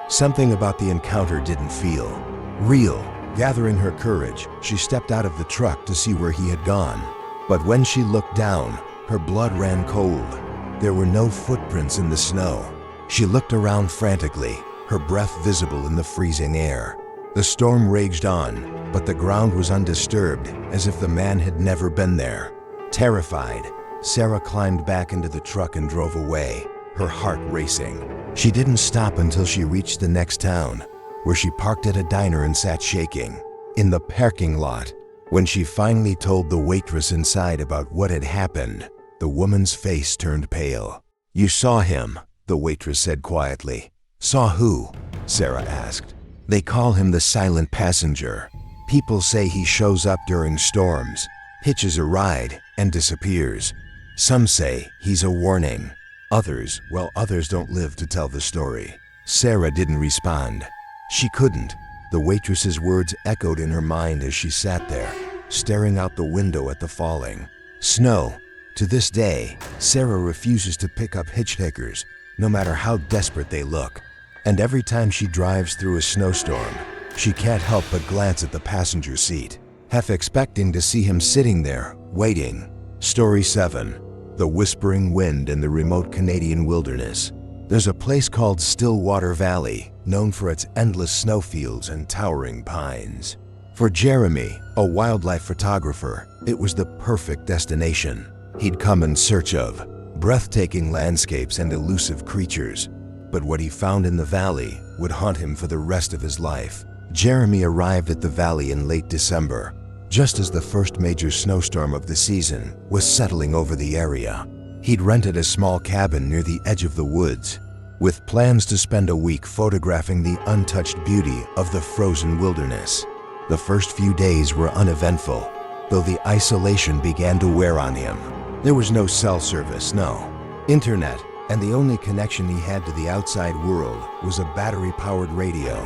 Something about the encounter didn't feel real. Gathering her courage, she stepped out of the truck to see where he had gone. But when she looked down, her blood ran cold. There were no footprints in the snow. She looked around frantically, her breath visible in the freezing air. The storm raged on, but the ground was undisturbed, as if the man had never been there. Terrified, Sarah climbed back into the truck and drove away, her heart racing. She didn't stop until she reached the next town, where she parked at a diner and sat shaking. In the parking lot, when she finally told the waitress inside about what had happened, the woman's face turned pale. "You saw him," the waitress said quietly. "Saw who?" Sarah asked. "They call him the silent passenger. People say he shows up during storms, hitches a ride, and disappears. Some say he's a warning. Others don't live to tell the story." Sarah didn't respond. She couldn't. The waitress's words echoed in her mind as she sat there, staring out the window at the falling snow. To this day, Sarah refuses to pick up hitchhikers, no matter how desperate they look. And every time she drives through a snowstorm, she can't help but glance at the passenger seat, half expecting to see him sitting there, waiting. Story 7. The Whispering Wind in the Remote Canadian Wilderness. There's a place called Stillwater Valley, known for its endless snowfields and towering pines. For Jeremy, a wildlife photographer, it was the perfect destination. He'd come in search of breathtaking landscapes and elusive creatures, but what he found in the valley would haunt him for the rest of his life. Jeremy arrived at the valley in late December, just as the first major snowstorm of the season was settling over the area. He'd rented a small cabin near the edge of the woods, with plans to spend a week photographing the untouched beauty of the frozen wilderness. The first few days were uneventful, though the isolation began to wear on him. There was no cell service, no internet, and the only connection he had to the outside world was a battery-powered radio.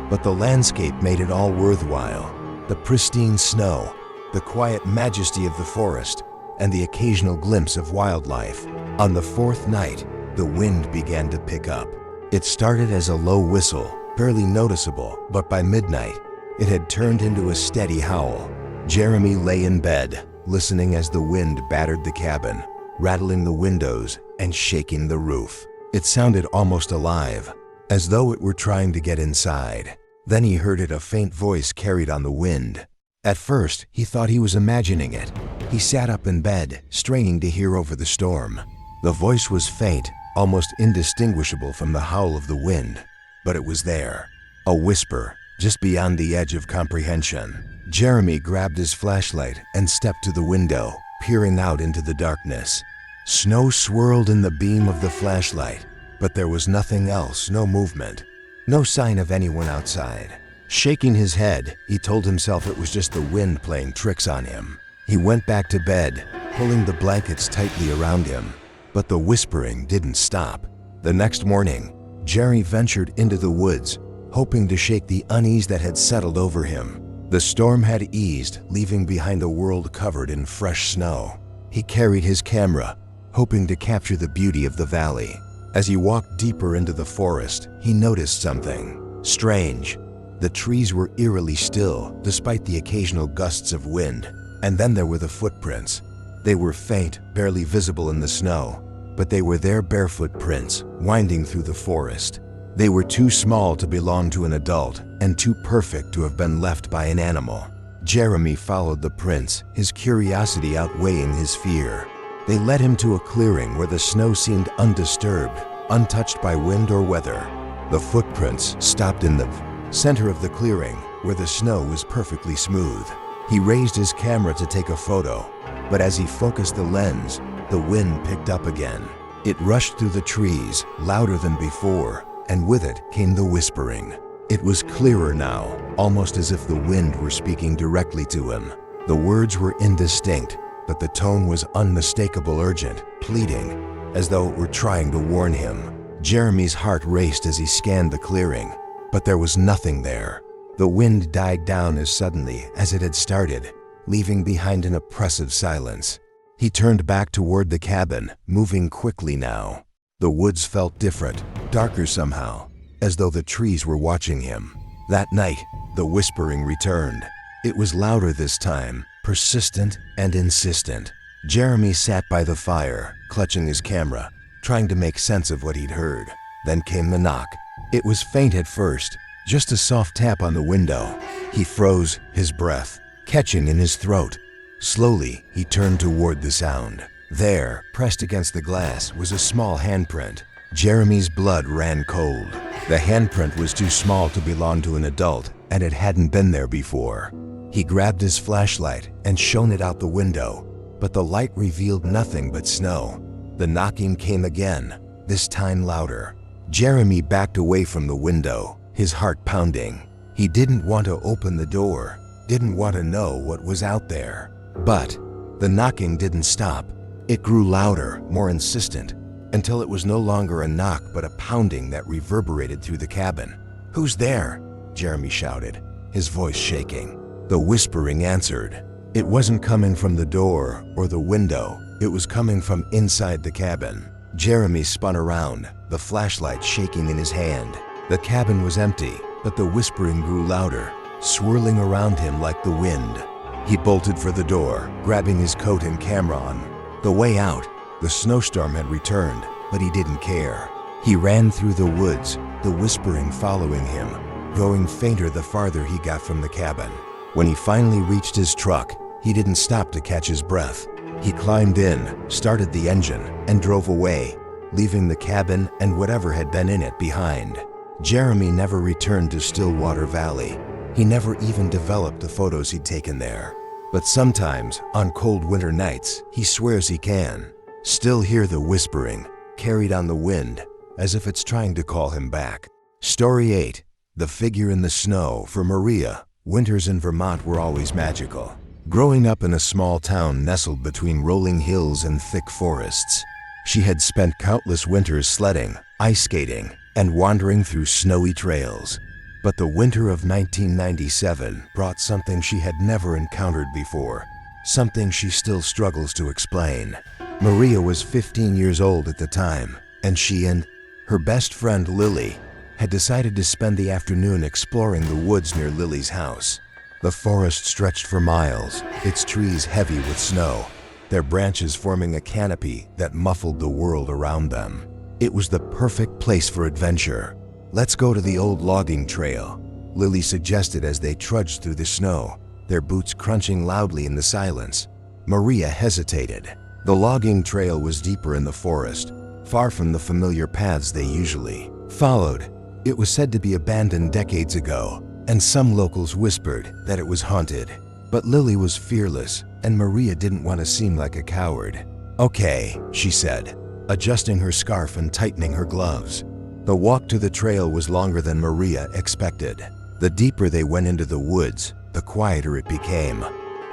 But the landscape made it all worthwhile. The pristine snow, the quiet majesty of the forest, and the occasional glimpse of wildlife. On the fourth night, the wind began to pick up. It started as a low whistle, barely noticeable, but by midnight, it had turned into a steady howl. Jeremy lay in bed, listening as the wind battered the cabin, rattling the windows and shaking the roof. It sounded almost alive, as though it were trying to get inside. Then he heard it, a faint voice carried on the wind. At first, he thought he was imagining it. He sat up in bed, straining to hear over the storm. The voice was faint, almost indistinguishable from the howl of the wind, but it was there, a whisper, just beyond the edge of comprehension. Jeremy grabbed his flashlight and stepped to the window, peering out into the darkness. Snow swirled in the beam of the flashlight, but there was nothing else, no movement, no sign of anyone outside. Shaking his head, he told himself it was just the wind playing tricks on him. He went back to bed, pulling the blankets tightly around him, but the whispering didn't stop. The next morning, Jerry ventured into the woods, hoping to shake the unease that had settled over him. The storm had eased, leaving behind a world covered in fresh snow. He carried his camera, hoping to capture the beauty of the valley. As he walked deeper into the forest, he noticed something strange. The trees were eerily still, despite the occasional gusts of wind. And then there were the footprints. They were faint, barely visible in the snow, but they were their barefoot prints, winding through the forest. They were too small to belong to an adult, and too perfect to have been left by an animal. Jeremy followed the prints, his curiosity outweighing his fear. They led him to a clearing where the snow seemed undisturbed, untouched by wind or weather. The footprints stopped in the center of the clearing, where the snow was perfectly smooth. He raised his camera to take a photo, but as he focused the lens, the wind picked up again. It rushed through the trees, louder than before, and with it came the whispering. It was clearer now, almost as if the wind were speaking directly to him. The words were indistinct, but the tone was unmistakable, urgent, pleading, as though it were trying to warn him. Jeremy's heart raced as he scanned the clearing, but there was nothing there. The wind died down as suddenly as it had started, leaving behind an oppressive silence. He turned back toward the cabin, moving quickly now. The woods felt different, darker somehow, as though the trees were watching him. That night, the whispering returned. It was louder this time, persistent and insistent. Jeremy sat by the fire, clutching his camera, trying to make sense of what he'd heard. Then came the knock. It was faint at first, just a soft tap on the window. He froze, his breath catching in his throat. Slowly, he turned toward the sound. There, pressed against the glass, was a small handprint. Jeremy's blood ran cold. The handprint was too small to belong to an adult, and it hadn't been there before. He grabbed his flashlight and shone it out the window, but the light revealed nothing but snow. The knocking came again, this time louder. Jeremy backed away from the window, his heart pounding. He didn't want to open the door, didn't want to know what was out there. But the knocking didn't stop. It grew louder, more insistent, until it was no longer a knock but a pounding that reverberated through the cabin. "Who's there?" Jeremy shouted, his voice shaking. The whispering answered. It wasn't coming from the door or the window. It was coming from inside the cabin. Jeremy spun around, the flashlight shaking in his hand. The cabin was empty, but the whispering grew louder, swirling around him like the wind. He bolted for the door, grabbing his coat and camera on. The way out, the snowstorm had returned, but he didn't care. He ran through the woods, the whispering following him, growing fainter the farther he got from the cabin. When he finally reached his truck, he didn't stop to catch his breath. He climbed in, started the engine, and drove away, leaving the cabin and whatever had been in it behind. Jeremy never returned to Stillwater Valley. He never even developed the photos he'd taken there. But sometimes, on cold winter nights, he swears he can still hear the whispering, carried on the wind, as if it's trying to call him back. Story 8. The Figure in the Snow. For Maria, winters in Vermont were always magical. Growing up in a small town nestled between rolling hills and thick forests, she had spent countless winters sledding, ice skating, and wandering through snowy trails. But the winter of 1997 brought something she had never encountered before, something she still struggles to explain. Maria was 15 years old at the time, and she and her best friend Lily had decided to spend the afternoon exploring the woods near Lily's house. The forest stretched for miles, its trees heavy with snow, their branches forming a canopy that muffled the world around them. It was the perfect place for adventure. "Let's go to the old logging trail," Lily suggested as they trudged through the snow, their boots crunching loudly in the silence. Maria hesitated. The logging trail was deeper in the forest, far from the familiar paths they usually followed. It was said to be abandoned decades ago, and some locals whispered that it was haunted. But Lily was fearless, and Maria didn't want to seem like a coward. "Okay," she said, adjusting her scarf and tightening her gloves. The walk to the trail was longer than Maria expected. The deeper they went into the woods, the quieter it became.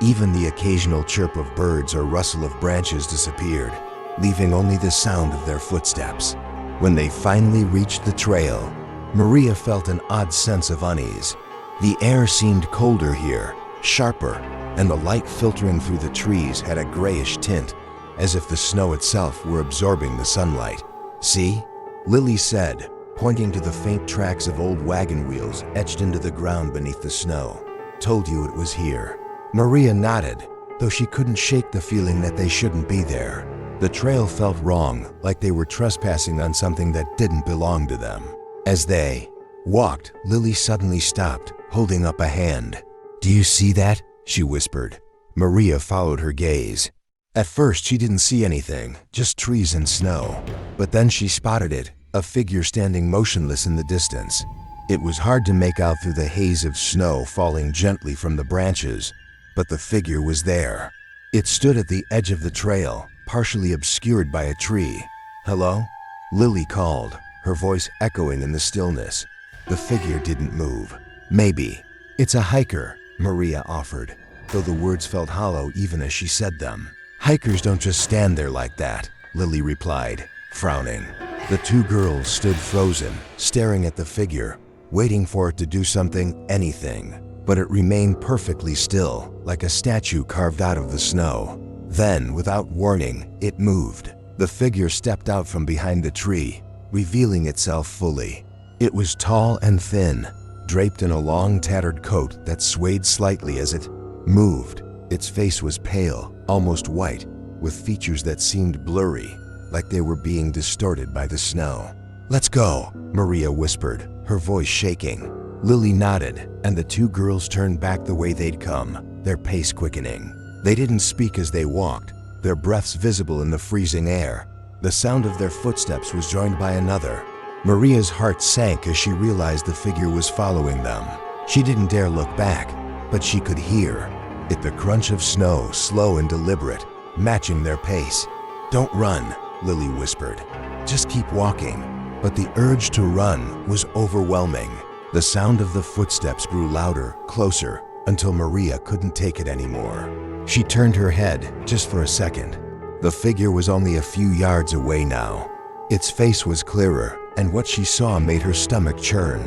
Even the occasional chirp of birds or rustle of branches disappeared, leaving only the sound of their footsteps. When they finally reached the trail, Maria felt an odd sense of unease. The air seemed colder here, sharper, and the light filtering through the trees had a grayish tint, as if the snow itself were absorbing the sunlight. "See?" Lily said, pointing to the faint tracks of old wagon wheels etched into the ground beneath the snow. "Told you it was here." Maria nodded, though she couldn't shake the feeling that they shouldn't be there. The trail felt wrong, like they were trespassing on something that didn't belong to them. As they walked, Lily suddenly stopped, holding up a hand. "Do you see that?" she whispered. Maria followed her gaze. At first, she didn't see anything, just trees and snow. But then she spotted it, a figure standing motionless in the distance. It was hard to make out through the haze of snow falling gently from the branches, but the figure was there. It stood at the edge of the trail, partially obscured by a tree. "Hello?" Lily called, her voice echoing in the stillness. The figure didn't move. "Maybe. It's a hiker," Maria offered, though the words felt hollow even as she said them. "Hikers don't just stand there like that," Lily replied, frowning. The two girls stood frozen, staring at the figure, waiting for it to do something, anything. But it remained perfectly still, like a statue carved out of the snow. Then, without warning, it moved. The figure stepped out from behind the tree, revealing itself fully. It was tall and thin, draped in a long tattered coat that swayed slightly as it moved. Its face was pale, almost white, with features that seemed blurry, like they were being distorted by the snow. "Let's go," Maria whispered, her voice shaking. Lily nodded, and the two girls turned back the way they'd come, their pace quickening. They didn't speak as they walked, their breaths visible in the freezing air. The sound of their footsteps was joined by another. Maria's heart sank as she realized the figure was following them. She didn't dare look back, but she could hear it, the crunch of snow, slow and deliberate, matching their pace. "Don't run," Lily whispered. "Just keep walking." But the urge to run was overwhelming. The sound of the footsteps grew louder, closer, until Maria couldn't take it anymore. She turned her head, just for a second. The figure was only a few yards away now. Its face was clearer, and what she saw made her stomach churn.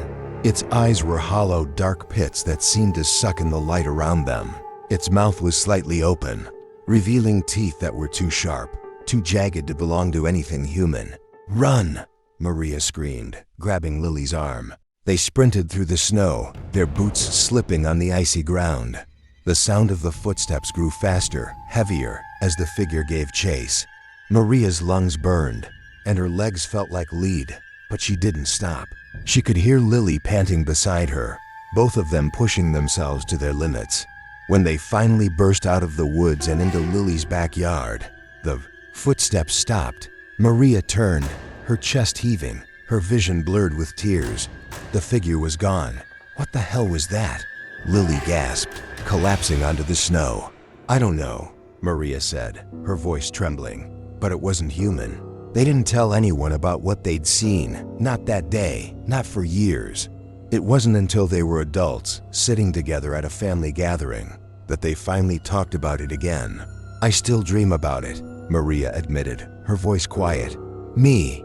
Its eyes were hollow, dark pits that seemed to suck in the light around them. Its mouth was slightly open, revealing teeth that were too sharp, too jagged to belong to anything human. "Run!" Maria screamed, grabbing Lily's arm. They sprinted through the snow, their boots slipping on the icy ground. The sound of the footsteps grew faster, heavier, as the figure gave chase. Maria's lungs burned, and her legs felt like lead, but she didn't stop. She could hear Lily panting beside her, both of them pushing themselves to their limits. When they finally burst out of the woods and into Lily's backyard, the footsteps stopped. Maria turned, her chest heaving, her vision blurred with tears. The figure was gone. "What the hell was that?" Lily gasped, collapsing onto the snow. "I don't know," Maria said, her voice trembling, "but it wasn't human." They didn't tell anyone about what they'd seen, not that day, not for years. It wasn't until they were adults, sitting together at a family gathering, that they finally talked about it again. "I still dream about it," Maria admitted, her voice quiet. "Me,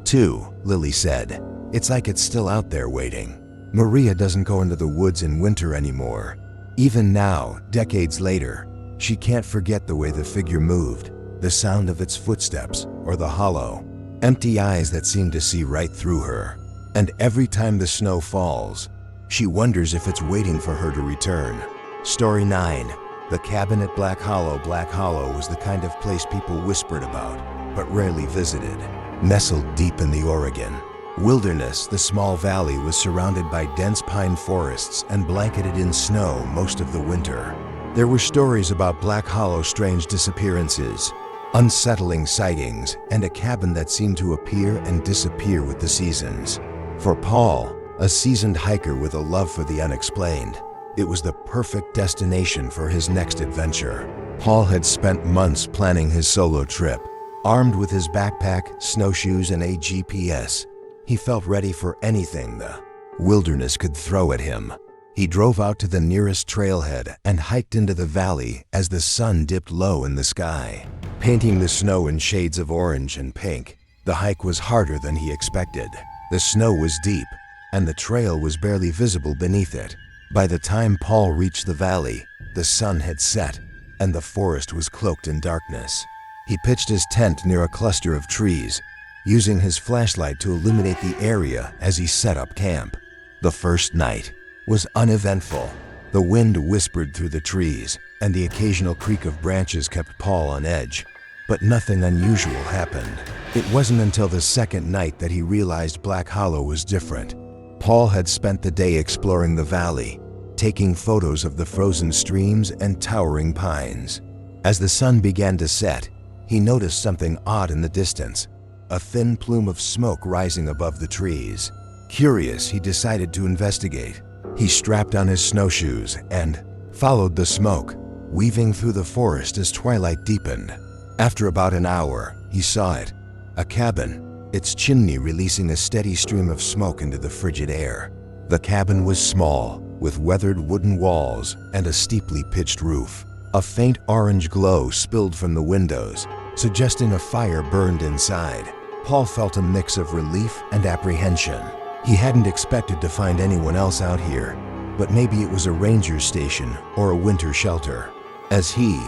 too," Lily said. "It's like it's still out there waiting." Maria doesn't go into the woods in winter anymore. Even now, decades later, she can't forget the way the figure moved, the sound of its footsteps, or the hollow, empty eyes that seem to see right through her. And every time the snow falls, she wonders if it's waiting for her to return. Story 9. The cabin at Black Hollow. Black Hollow was the kind of place people whispered about, but rarely visited. Nestled deep in the Oregon wilderness, the small valley was surrounded by dense pine forests and blanketed in snow most of the winter. There were stories about Black Hollow's strange disappearances, unsettling sightings, and a cabin that seemed to appear and disappear with the seasons. For Paul, a seasoned hiker with a love for the unexplained, it was the perfect destination for his next adventure. Paul had spent months planning his solo trip. Armed with his backpack, snowshoes, and a GPS, he felt ready for anything the wilderness could throw at him. He drove out to the nearest trailhead and hiked into the valley as the sun dipped low in the sky, painting the snow in shades of orange and pink. The hike was harder than he expected. The snow was deep, and the trail was barely visible beneath it. By the time Paul reached the valley, the sun had set, and the forest was cloaked in darkness. He pitched his tent near a cluster of trees, using his flashlight to illuminate the area as he set up camp. The first night was uneventful. The wind whispered through the trees, and the occasional creak of branches kept Paul on edge. But nothing unusual happened. It wasn't until the second night that he realized Black Hollow was different. Paul had spent the day exploring the valley, taking photos of the frozen streams and towering pines. As the sun began to set, he noticed something odd in the distance, a thin plume of smoke rising above the trees. Curious, he decided to investigate. He strapped on his snowshoes and followed the smoke, weaving through the forest as twilight deepened. After about an hour, he saw it, a cabin, its chimney releasing a steady stream of smoke into the frigid air. The cabin was small, with weathered wooden walls and a steeply pitched roof. A faint orange glow spilled from the windows, suggesting a fire burned inside. Paul felt a mix of relief and apprehension. He hadn't expected to find anyone else out here, but maybe it was a ranger station or a winter shelter. As he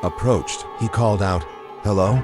approached, he called out, "Hello?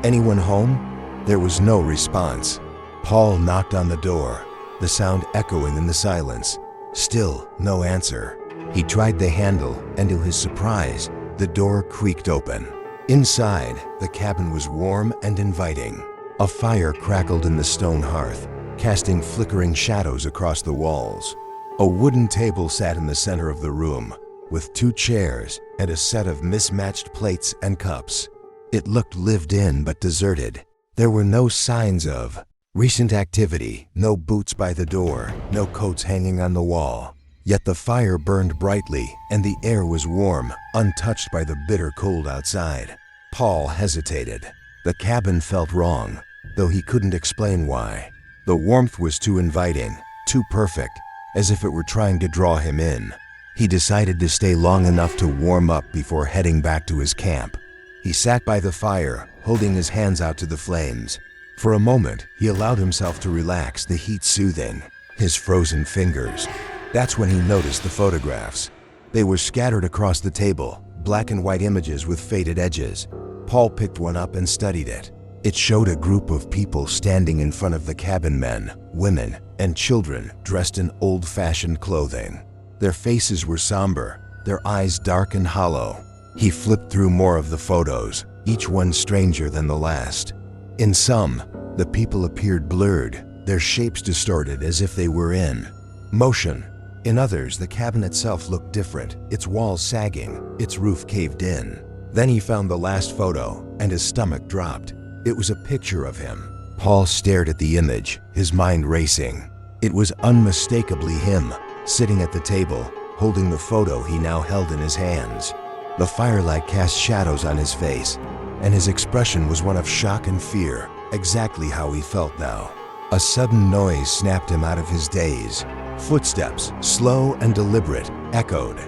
Anyone home?" There was no response. Paul knocked on the door, the sound echoing in the silence. Still no answer. He tried the handle, and to his surprise, the door creaked open. Inside, the cabin was warm and inviting. A fire crackled in the stone hearth, casting flickering shadows across the walls. A wooden table sat in the center of the room, with 2 chairs and a set of mismatched plates and cups. It looked lived in but deserted. There were no signs of recent activity, no boots by the door, no coats hanging on the wall. Yet the fire burned brightly and the air was warm, untouched by the bitter cold outside. Paul hesitated. The cabin felt wrong, though he couldn't explain why. The warmth was too inviting, too perfect, as if it were trying to draw him in. He decided to stay long enough to warm up before heading back to his camp. He sat by the fire, holding his hands out to the flames. For a moment, he allowed himself to relax, the heat soothing his frozen fingers. That's when he noticed the photographs. They were scattered across the table, black and white images with faded edges. Paul picked one up and studied it. It showed a group of people standing in front of the cabin, men, women, and children dressed in old-fashioned clothing. Their faces were somber, their eyes dark and hollow. He flipped through more of the photos, each one stranger than the last. In some, the people appeared blurred, their shapes distorted as if they were in motion. In others, the cabin itself looked different, its walls sagging, its roof caved in. Then he found the last photo, and his stomach dropped. It was a picture of him. Paul stared at the image, his mind racing. It was unmistakably him, sitting at the table, holding the photo he now held in his hands. The firelight cast shadows on his face, and his expression was one of shock and fear, exactly how he felt now. A sudden noise snapped him out of his daze. Footsteps, slow and deliberate, echoed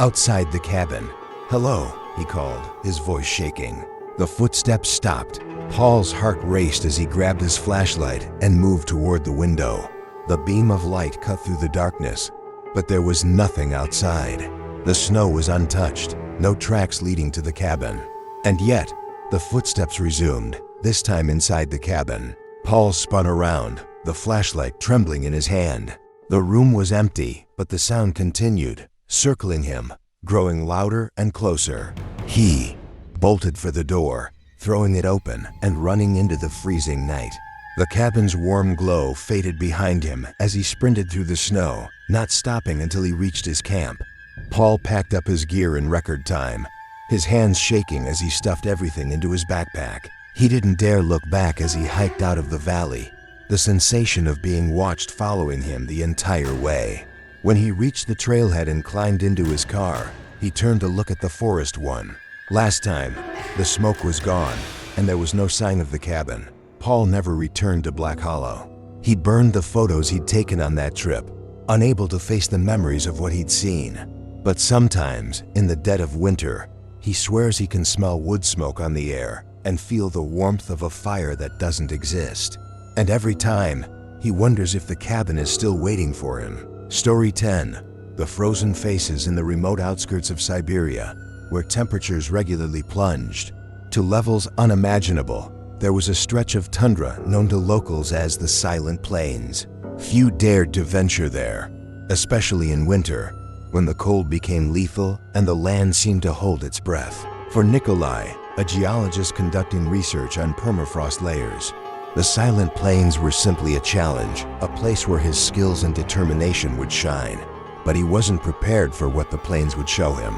outside the cabin. "Hello," he called, his voice shaking. The footsteps stopped. Paul's heart raced as he grabbed his flashlight and moved toward the window. The beam of light cut through the darkness, but there was nothing outside. The snow was untouched, no tracks leading to the cabin. And yet, the footsteps resumed, this time inside the cabin. Paul spun around, the flashlight trembling in his hand. The room was empty, but the sound continued, circling him, growing louder and closer. He bolted for the door, throwing it open and running into the freezing night. The cabin's warm glow faded behind him as he sprinted through the snow, not stopping until he reached his camp. Paul packed up his gear in record time, his hands shaking as he stuffed everything into his backpack. He didn't dare look back as he hiked out of the valley, the sensation of being watched following him the entire way. When he reached the trailhead and climbed into his car, he turned to look at the forest one. Last time, the smoke was gone, and there was no sign of the cabin. Paul never returned to Black Hollow. He'd burned the photos he'd taken on that trip, unable to face the memories of what he'd seen. But sometimes, in the dead of winter, he swears he can smell wood smoke on the air and feel the warmth of a fire that doesn't exist. And every time, he wonders if the cabin is still waiting for him. Story 10. The frozen faces in the remote outskirts of Siberia, where temperatures regularly plunged to levels unimaginable. There was a stretch of tundra known to locals as the Silent Plains. Few dared to venture there, especially in winter, when the cold became lethal and the land seemed to hold its breath. For Nikolai, a geologist conducting research on permafrost layers, the Silent Plains were simply a challenge, a place where his skills and determination would shine. But he wasn't prepared for what the plains would show him.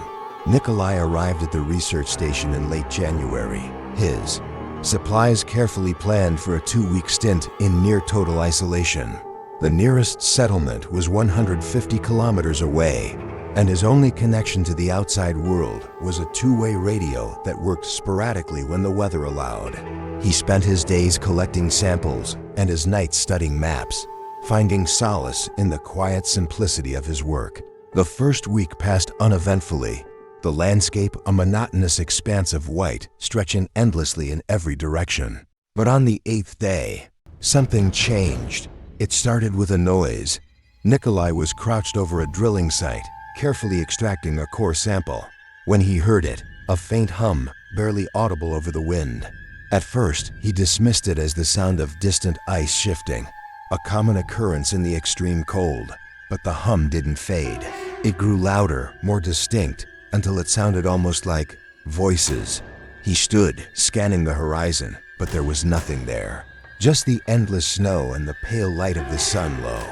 Nikolai arrived at the research station in late January, his supplies carefully planned for a 2-week stint in near total isolation. The nearest settlement was 150 kilometers away, and his only connection to the outside world was a 2-way radio that worked sporadically when the weather allowed. He spent his days collecting samples and his nights studying maps, finding solace in the quiet simplicity of his work. The first week passed uneventfully, the landscape a monotonous expanse of white stretching endlessly in every direction. But on the 8th day, something changed. It started with a noise. Nikolai was crouched over a drilling site, carefully extracting a core sample. When he heard it, a faint hum, barely audible over the wind. At first, he dismissed it as the sound of distant ice shifting, a common occurrence in the extreme cold. But the hum didn't fade. It grew louder, more distinct, until it sounded almost like voices. He stood, scanning the horizon, but there was nothing there. Just the endless snow and the pale light of the sun low.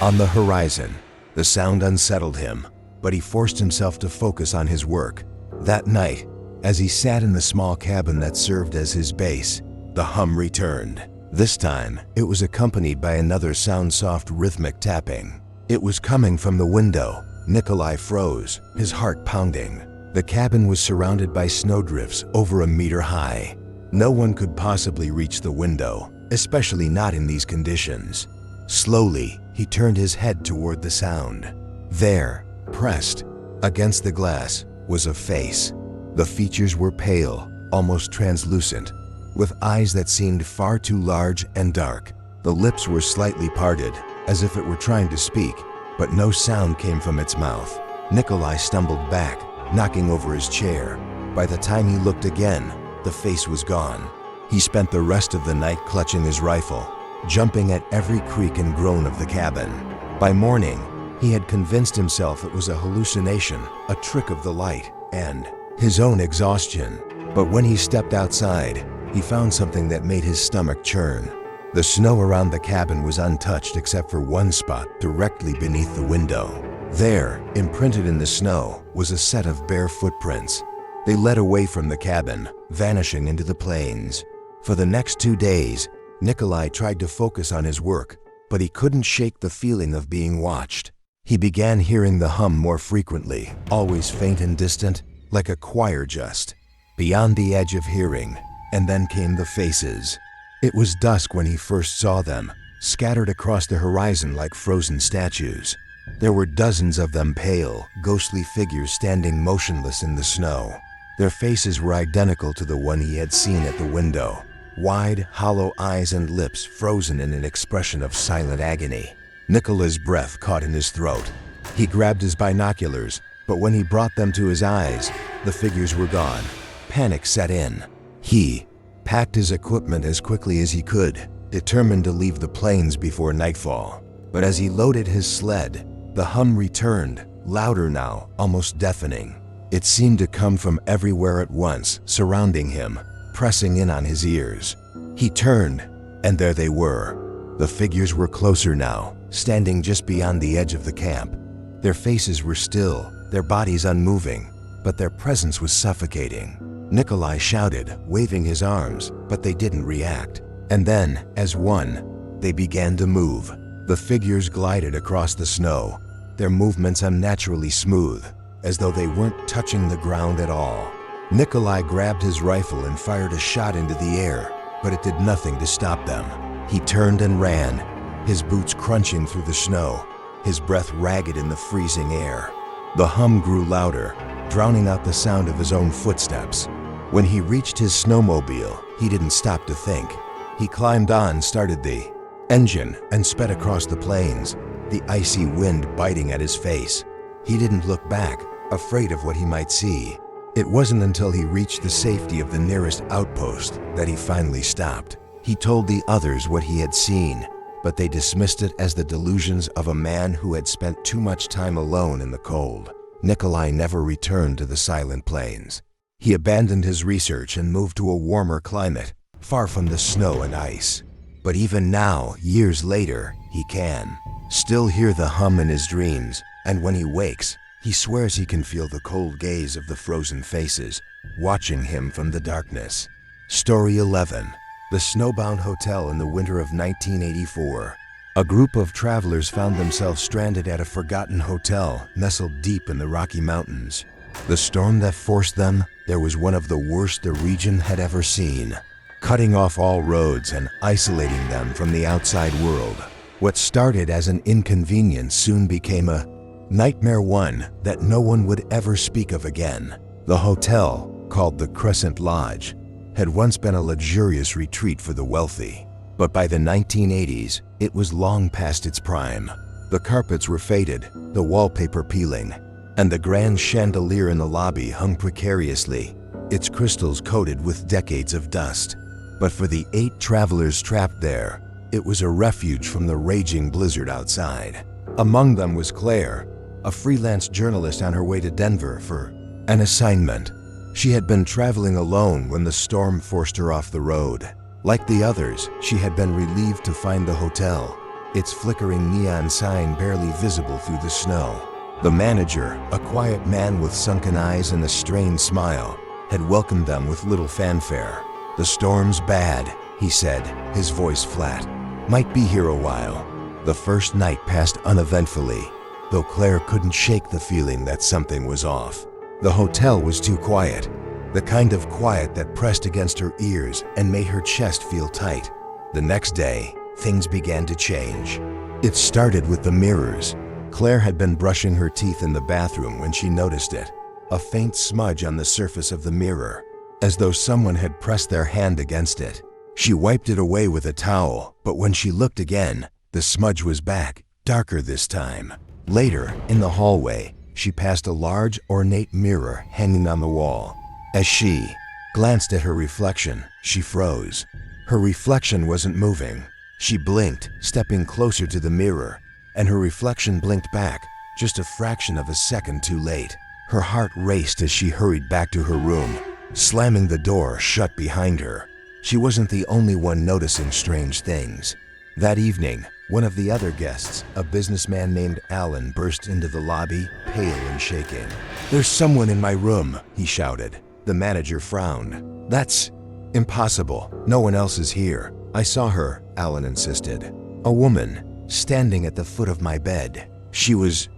On the horizon, the sound unsettled him, but he forced himself to focus on his work. That night, as he sat in the small cabin that served as his base, the hum returned. This time, it was accompanied by another sound-soft rhythmic tapping. It was coming from the window. Nikolai froze, his heart pounding. The cabin was surrounded by snowdrifts over a meter high. No one could possibly reach the window, especially not in these conditions. Slowly, he turned his head toward the sound. There, pressed against the glass, was a face. The features were pale, almost translucent, with eyes that seemed far too large and dark. The lips were slightly parted, as if it were trying to speak, but no sound came from its mouth. Nikolai stumbled back, knocking over his chair. By the time he looked again, the face was gone. He spent the rest of the night clutching his rifle, jumping at every creak and groan of the cabin. By morning, he had convinced himself it was a hallucination, a trick of the light, and his own exhaustion. But when he stepped outside, he found something that made his stomach churn. The snow around the cabin was untouched except for one spot directly beneath the window. There, imprinted in the snow, was a set of bare footprints. They led away from the cabin, vanishing into the plains. For the next 2 days, Nikolai tried to focus on his work, but he couldn't shake the feeling of being watched. He began hearing the hum more frequently, always faint and distant, like a choir just beyond the edge of hearing. And then came the faces. It was dusk when he first saw them, scattered across the horizon like frozen statues. There were dozens of them, pale, ghostly figures standing motionless in the snow. Their faces were identical to the one he had seen at the window. Wide, hollow eyes and lips frozen in an expression of silent agony. Nikolai's breath caught in his throat. He grabbed his binoculars, but when he brought them to his eyes, the figures were gone. Panic set in. He packed his equipment as quickly as he could, determined to leave the plains before nightfall. But as he loaded his sled, the hum returned, louder now, almost deafening. It seemed to come from everywhere at once, surrounding him, pressing in on his ears. He turned, and there they were. The figures were closer now, standing just beyond the edge of the camp. Their faces were still, their bodies unmoving, but their presence was suffocating. Nikolai shouted, waving his arms, but they didn't react. And then, as one, they began to move. The figures glided across the snow, their movements unnaturally smooth, as though they weren't touching the ground at all. Nikolai grabbed his rifle and fired a shot into the air, but it did nothing to stop them. He turned and ran, his boots crunching through the snow, his breath ragged in the freezing air. The hum grew louder, drowning out the sound of his own footsteps. When he reached his snowmobile, he didn't stop to think. He climbed on, started the engine, and sped across the plains, the icy wind biting at his face. He didn't look back, afraid of what he might see. It wasn't until he reached the safety of the nearest outpost that he finally stopped. He told the others what he had seen, but they dismissed it as the delusions of a man who had spent too much time alone in the cold. Nikolai never returned to the Silent Plains. He abandoned his research and moved to a warmer climate, far from the snow and ice. But even now, years later, he can still hear the hum in his dreams, and when he wakes, he swears he can feel the cold gaze of the frozen faces, watching him from the darkness. Story 11. The Snowbound Hotel in the winter of 1984. A group of travelers found themselves stranded at a forgotten hotel nestled deep in the Rocky Mountains. The storm that forced them there was one of the worst the region had ever seen, cutting off all roads and isolating them from the outside world. What started as an inconvenience soon became a nightmare, one that no one would ever speak of again. The hotel, called the Crescent Lodge, had once been a luxurious retreat for the wealthy. But by the 1980s, it was long past its prime. The carpets were faded, the wallpaper peeling, and the grand chandelier in the lobby hung precariously, its crystals coated with decades of dust. But for the 8 travelers trapped there, it was a refuge from the raging blizzard outside. Among them was Claire, a freelance journalist on her way to Denver for an assignment. She had been traveling alone when the storm forced her off the road. Like the others, she had been relieved to find the hotel, its flickering neon sign barely visible through the snow. The manager, a quiet man with sunken eyes and a strained smile, had welcomed them with little fanfare. "The storm's bad," he said, his voice flat. "Might be here a while." The first night passed uneventfully, though Claire couldn't shake the feeling that something was off. The hotel was too quiet, the kind of quiet that pressed against her ears and made her chest feel tight. The next day, things began to change. It started with the mirrors. Claire had been brushing her teeth in the bathroom when she noticed it, a faint smudge on the surface of the mirror, as though someone had pressed their hand against it. She wiped it away with a towel, but when she looked again, the smudge was back, darker this time. Later, in the hallway, she passed a large, ornate mirror hanging on the wall. As she glanced at her reflection, she froze. Her reflection wasn't moving. She blinked, stepping closer to the mirror, and her reflection blinked back, just a fraction of a second too late. Her heart raced as she hurried back to her room, slamming the door shut behind her. She wasn't the only one noticing strange things. That evening, one of the other guests, a businessman named Alan, burst into the lobby, pale and shaking. "There's someone in my room," he shouted. The manager frowned. "That's impossible. No one else is here." "I saw her," Alan insisted. "A woman, standing at the foot of my bed. She was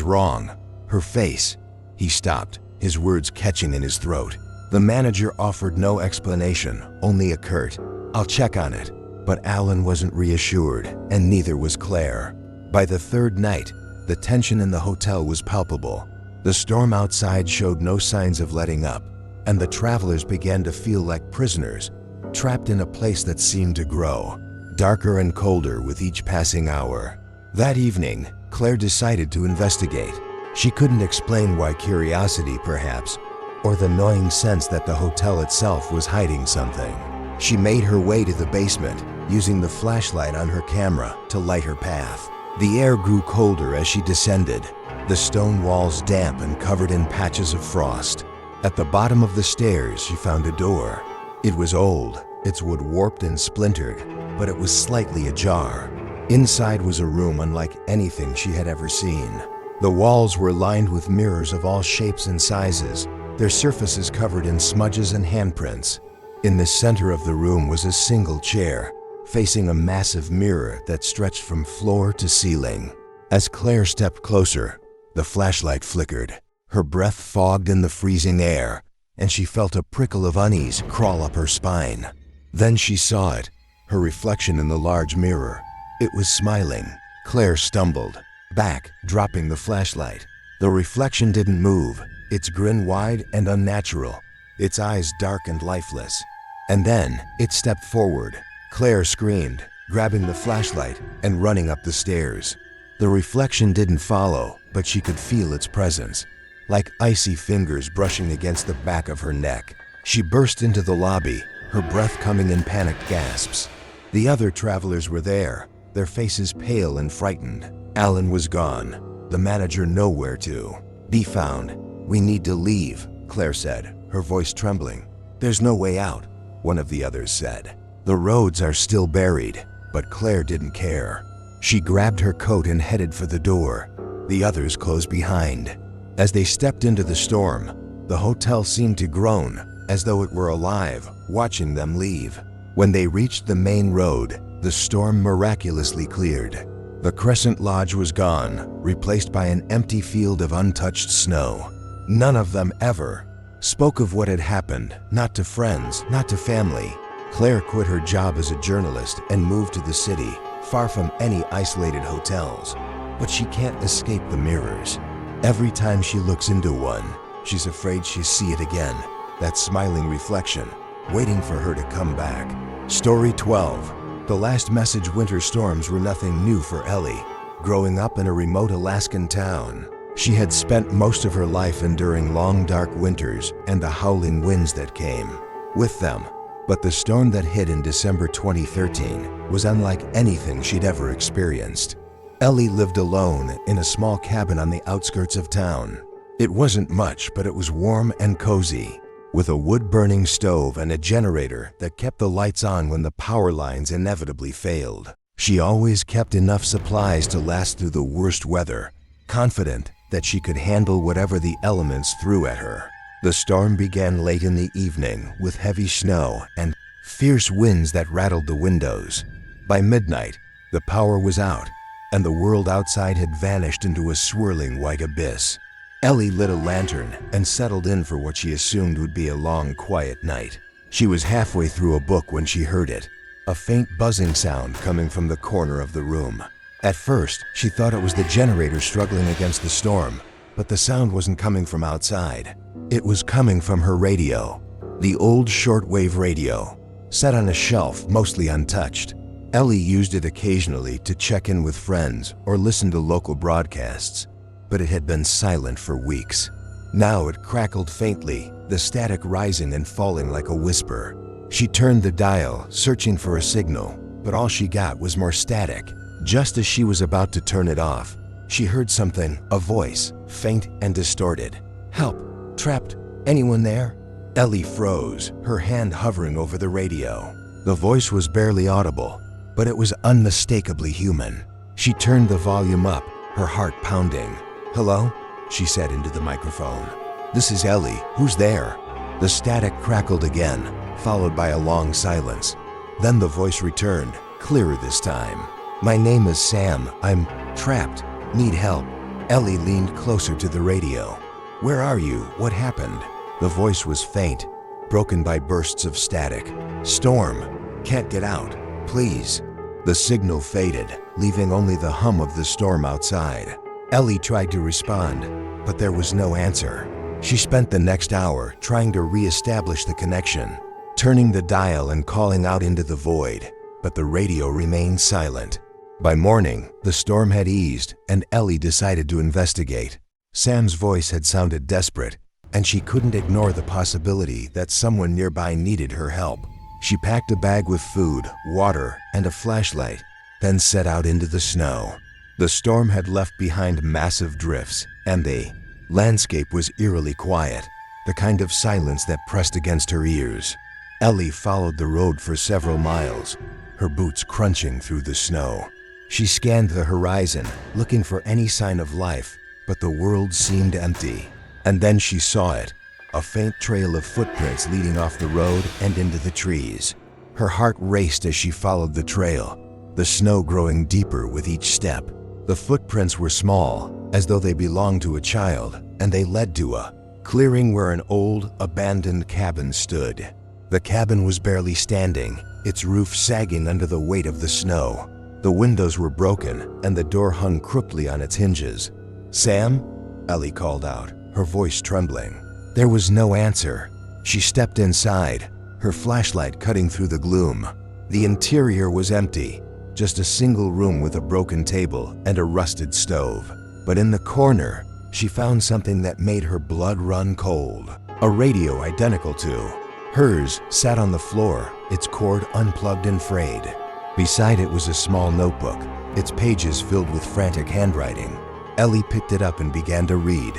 wrong. Her face." He stopped, his words catching in his throat. The manager offered no explanation, only a curt, "I'll check on it." But Alan wasn't reassured, and neither was Claire. By the third night, the tension in the hotel was palpable. The storm outside showed no signs of letting up, and the travelers began to feel like prisoners, trapped in a place that seemed to grow, darker and colder with each passing hour. That evening, Claire decided to investigate. She couldn't explain why: curiosity, perhaps, or the gnawing sense that the hotel itself was hiding something. She made her way to the basement, using the flashlight on her camera to light her path. The air grew colder as she descended, the stone walls damp and covered in patches of frost. At the bottom of the stairs, she found a door. It was old, its wood warped and splintered, but it was slightly ajar. Inside was a room unlike anything she had ever seen. The walls were lined with mirrors of all shapes and sizes, their surfaces covered in smudges and handprints. In the center of the room was a single chair, facing a massive mirror that stretched from floor to ceiling. As Claire stepped closer, the flashlight flickered. Her breath fogged in the freezing air, and she felt a prickle of unease crawl up her spine. Then she saw it, her reflection in the large mirror. It was smiling. Claire stumbled back, dropping the flashlight. The reflection didn't move, its grin wide and unnatural, its eyes dark and lifeless. And then it stepped forward. Claire screamed, grabbing the flashlight and running up the stairs. The reflection didn't follow, but she could feel its presence, like icy fingers brushing against the back of her neck. She burst into the lobby, her breath coming in panicked gasps. The other travelers were there, their faces pale and frightened. Alan was gone, the manager nowhere to be found. "We need to leave," Claire said, her voice trembling. "There's no way out," one of the others said. The roads are still buried, but Claire didn't care. She grabbed her coat and headed for the door. The others closed behind. As they stepped into the storm, the hotel seemed to groan, as though it were alive, watching them leave. When they reached the main road, the storm miraculously cleared. The Crescent Lodge was gone, replaced by an empty field of untouched snow. None of them ever spoke of what had happened, not to friends, not to family. Claire quit her job as a journalist and moved to the city, far from any isolated hotels. But she can't escape the mirrors. Every time she looks into one, she's afraid she'll see it again, that smiling reflection, waiting for her to come back. Story 12. The last message. Winter storms were nothing new for Ellie. Growing up in a remote Alaskan town, she had spent most of her life enduring long, dark winters and the howling winds that came with them. But the storm that hit in December 2013 was unlike anything she'd ever experienced. Ellie lived alone in a small cabin on the outskirts of town. It wasn't much, but it was warm and cozy, with a wood-burning stove and a generator that kept the lights on when the power lines inevitably failed. She always kept enough supplies to last through the worst weather, confident that she could handle whatever the elements threw at her. The storm began late in the evening with heavy snow and fierce winds that rattled the windows. By midnight, the power was out, and the world outside had vanished into a swirling white abyss. Ellie lit a lantern and settled in for what she assumed would be a long, quiet night. She was halfway through a book when she heard it, a faint buzzing sound coming from the corner of the room. At first, she thought it was the generator struggling against the storm, but the sound wasn't coming from outside. It was coming from her radio, the old shortwave radio, set on a shelf mostly untouched. Ellie used it occasionally to check in with friends or listen to local broadcasts, but it had been silent for weeks. Now it crackled faintly, the static rising and falling like a whisper. She turned the dial, searching for a signal, but all she got was more static. Just as she was about to turn it off, she heard something, a voice, faint and distorted. "Help! Trapped! Anyone there?" Ellie froze, her hand hovering over the radio. The voice was barely audible, but it was unmistakably human. She turned the volume up, her heart pounding. "Hello?" she said into the microphone. "This is Ellie. Who's there?" The static crackled again, followed by a long silence. Then the voice returned, clearer this time. "My name is Sam. I'm trapped. Need help." Ellie leaned closer to the radio. "Where are you? What happened?" The voice was faint, broken by bursts of static. "Storm. Can't get out. Please." The signal faded, leaving only the hum of the storm outside. Ellie tried to respond, but there was no answer. She spent the next hour trying to re-establish the connection, turning the dial and calling out into the void, but the radio remained silent. By morning, the storm had eased, and Ellie decided to investigate. Sam's voice had sounded desperate, and she couldn't ignore the possibility that someone nearby needed her help. She packed a bag with food, water, and a flashlight, then set out into the snow. The storm had left behind massive drifts, and the landscape was eerily quiet, the kind of silence that pressed against her ears. Ellie followed the road for several miles, her boots crunching through the snow. She scanned the horizon, looking for any sign of life, but the world seemed empty. And then she saw it, a faint trail of footprints leading off the road and into the trees. Her heart raced as she followed the trail, the snow growing deeper with each step. The footprints were small, as though they belonged to a child, and they led to a clearing where an old, abandoned cabin stood. The cabin was barely standing, its roof sagging under the weight of the snow. The windows were broken, and the door hung crookedly on its hinges. "Sam?" Ellie called out, her voice trembling. There was no answer. She stepped inside, her flashlight cutting through the gloom. The interior was empty, just a single room with a broken table and a rusted stove. But in the corner, she found something that made her blood run cold. A radio identical to hers sat on the floor, its cord unplugged and frayed. Beside it was a small notebook, its pages filled with frantic handwriting. Ellie picked it up and began to read.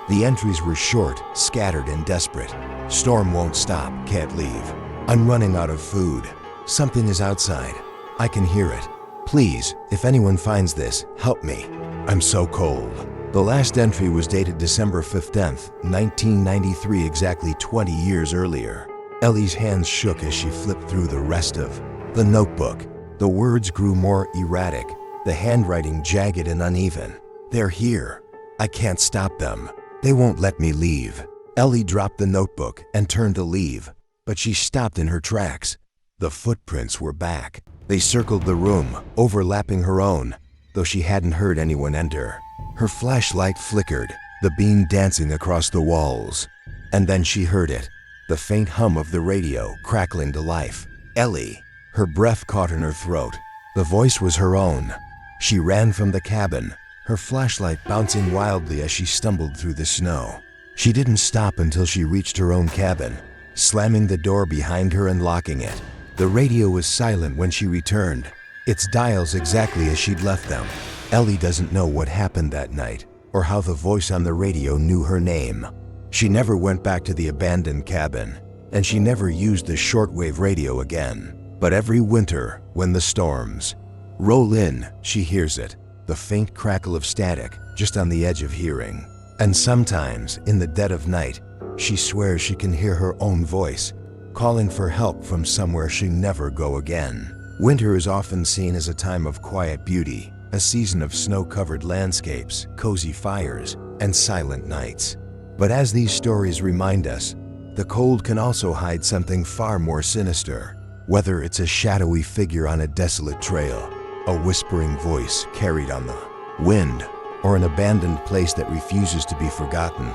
The entries were short, scattered, and desperate. "Storm won't stop, can't leave. I'm running out of food. Something is outside. I can hear it. Please, if anyone finds this, help me. I'm so cold." The last entry was dated December 15th, 1993, exactly 20 years earlier. Ellie's hands shook as she flipped through the rest of the notebook. The words grew more erratic, the handwriting jagged and uneven. "They're here. I can't stop them. They won't let me leave." Ellie dropped the notebook and turned to leave, but she stopped in her tracks. The footprints were back. They circled the room, overlapping her own, though she hadn't heard anyone enter. Her flashlight flickered, the beam dancing across the walls. And then she heard it, the faint hum of the radio crackling to life. Ellie, her breath caught in her throat. The voice was her own. She ran from the cabin, her flashlight bouncing wildly as she stumbled through the snow. She didn't stop until she reached her own cabin, slamming the door behind her and locking it. The radio was silent when she returned, its dials exactly as she'd left them. Ellie doesn't know what happened that night, or how the voice on the radio knew her name. She never went back to the abandoned cabin, and she never used the shortwave radio again. But every winter, when the storms roll in, she hears it, the faint crackle of static just on the edge of hearing. And sometimes, in the dead of night, she swears she can hear her own voice, calling for help from somewhere she'll never go again. Winter is often seen as a time of quiet beauty, a season of snow-covered landscapes, cozy fires, and silent nights. But as these stories remind us, the cold can also hide something far more sinister. Whether it's a shadowy figure on a desolate trail, a whispering voice carried on the wind, or an abandoned place that refuses to be forgotten,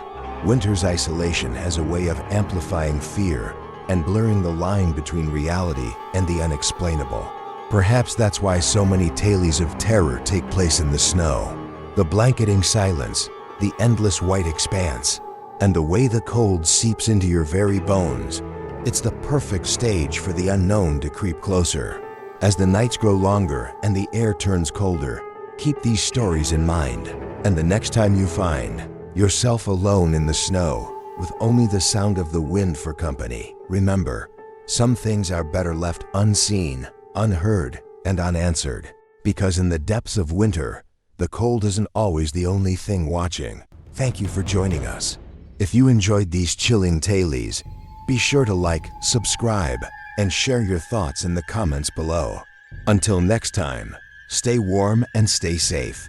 winter's isolation has a way of amplifying fear and blurring the line between reality and the unexplainable. Perhaps that's why so many tales of terror take place in the snow. The blanketing silence, the endless white expanse, and the way the cold seeps into your very bones. It's the perfect stage for the unknown to creep closer. As the nights grow longer and the air turns colder, keep these stories in mind. And the next time you find yourself alone in the snow, with only the sound of the wind for company, remember, some things are better left unseen, unheard, and unanswered. Because in the depths of winter, the cold isn't always the only thing watching. Thank you for joining us. If you enjoyed these chilling tales, be sure to like, subscribe, and share your thoughts in the comments below. Until next time, stay warm and stay safe.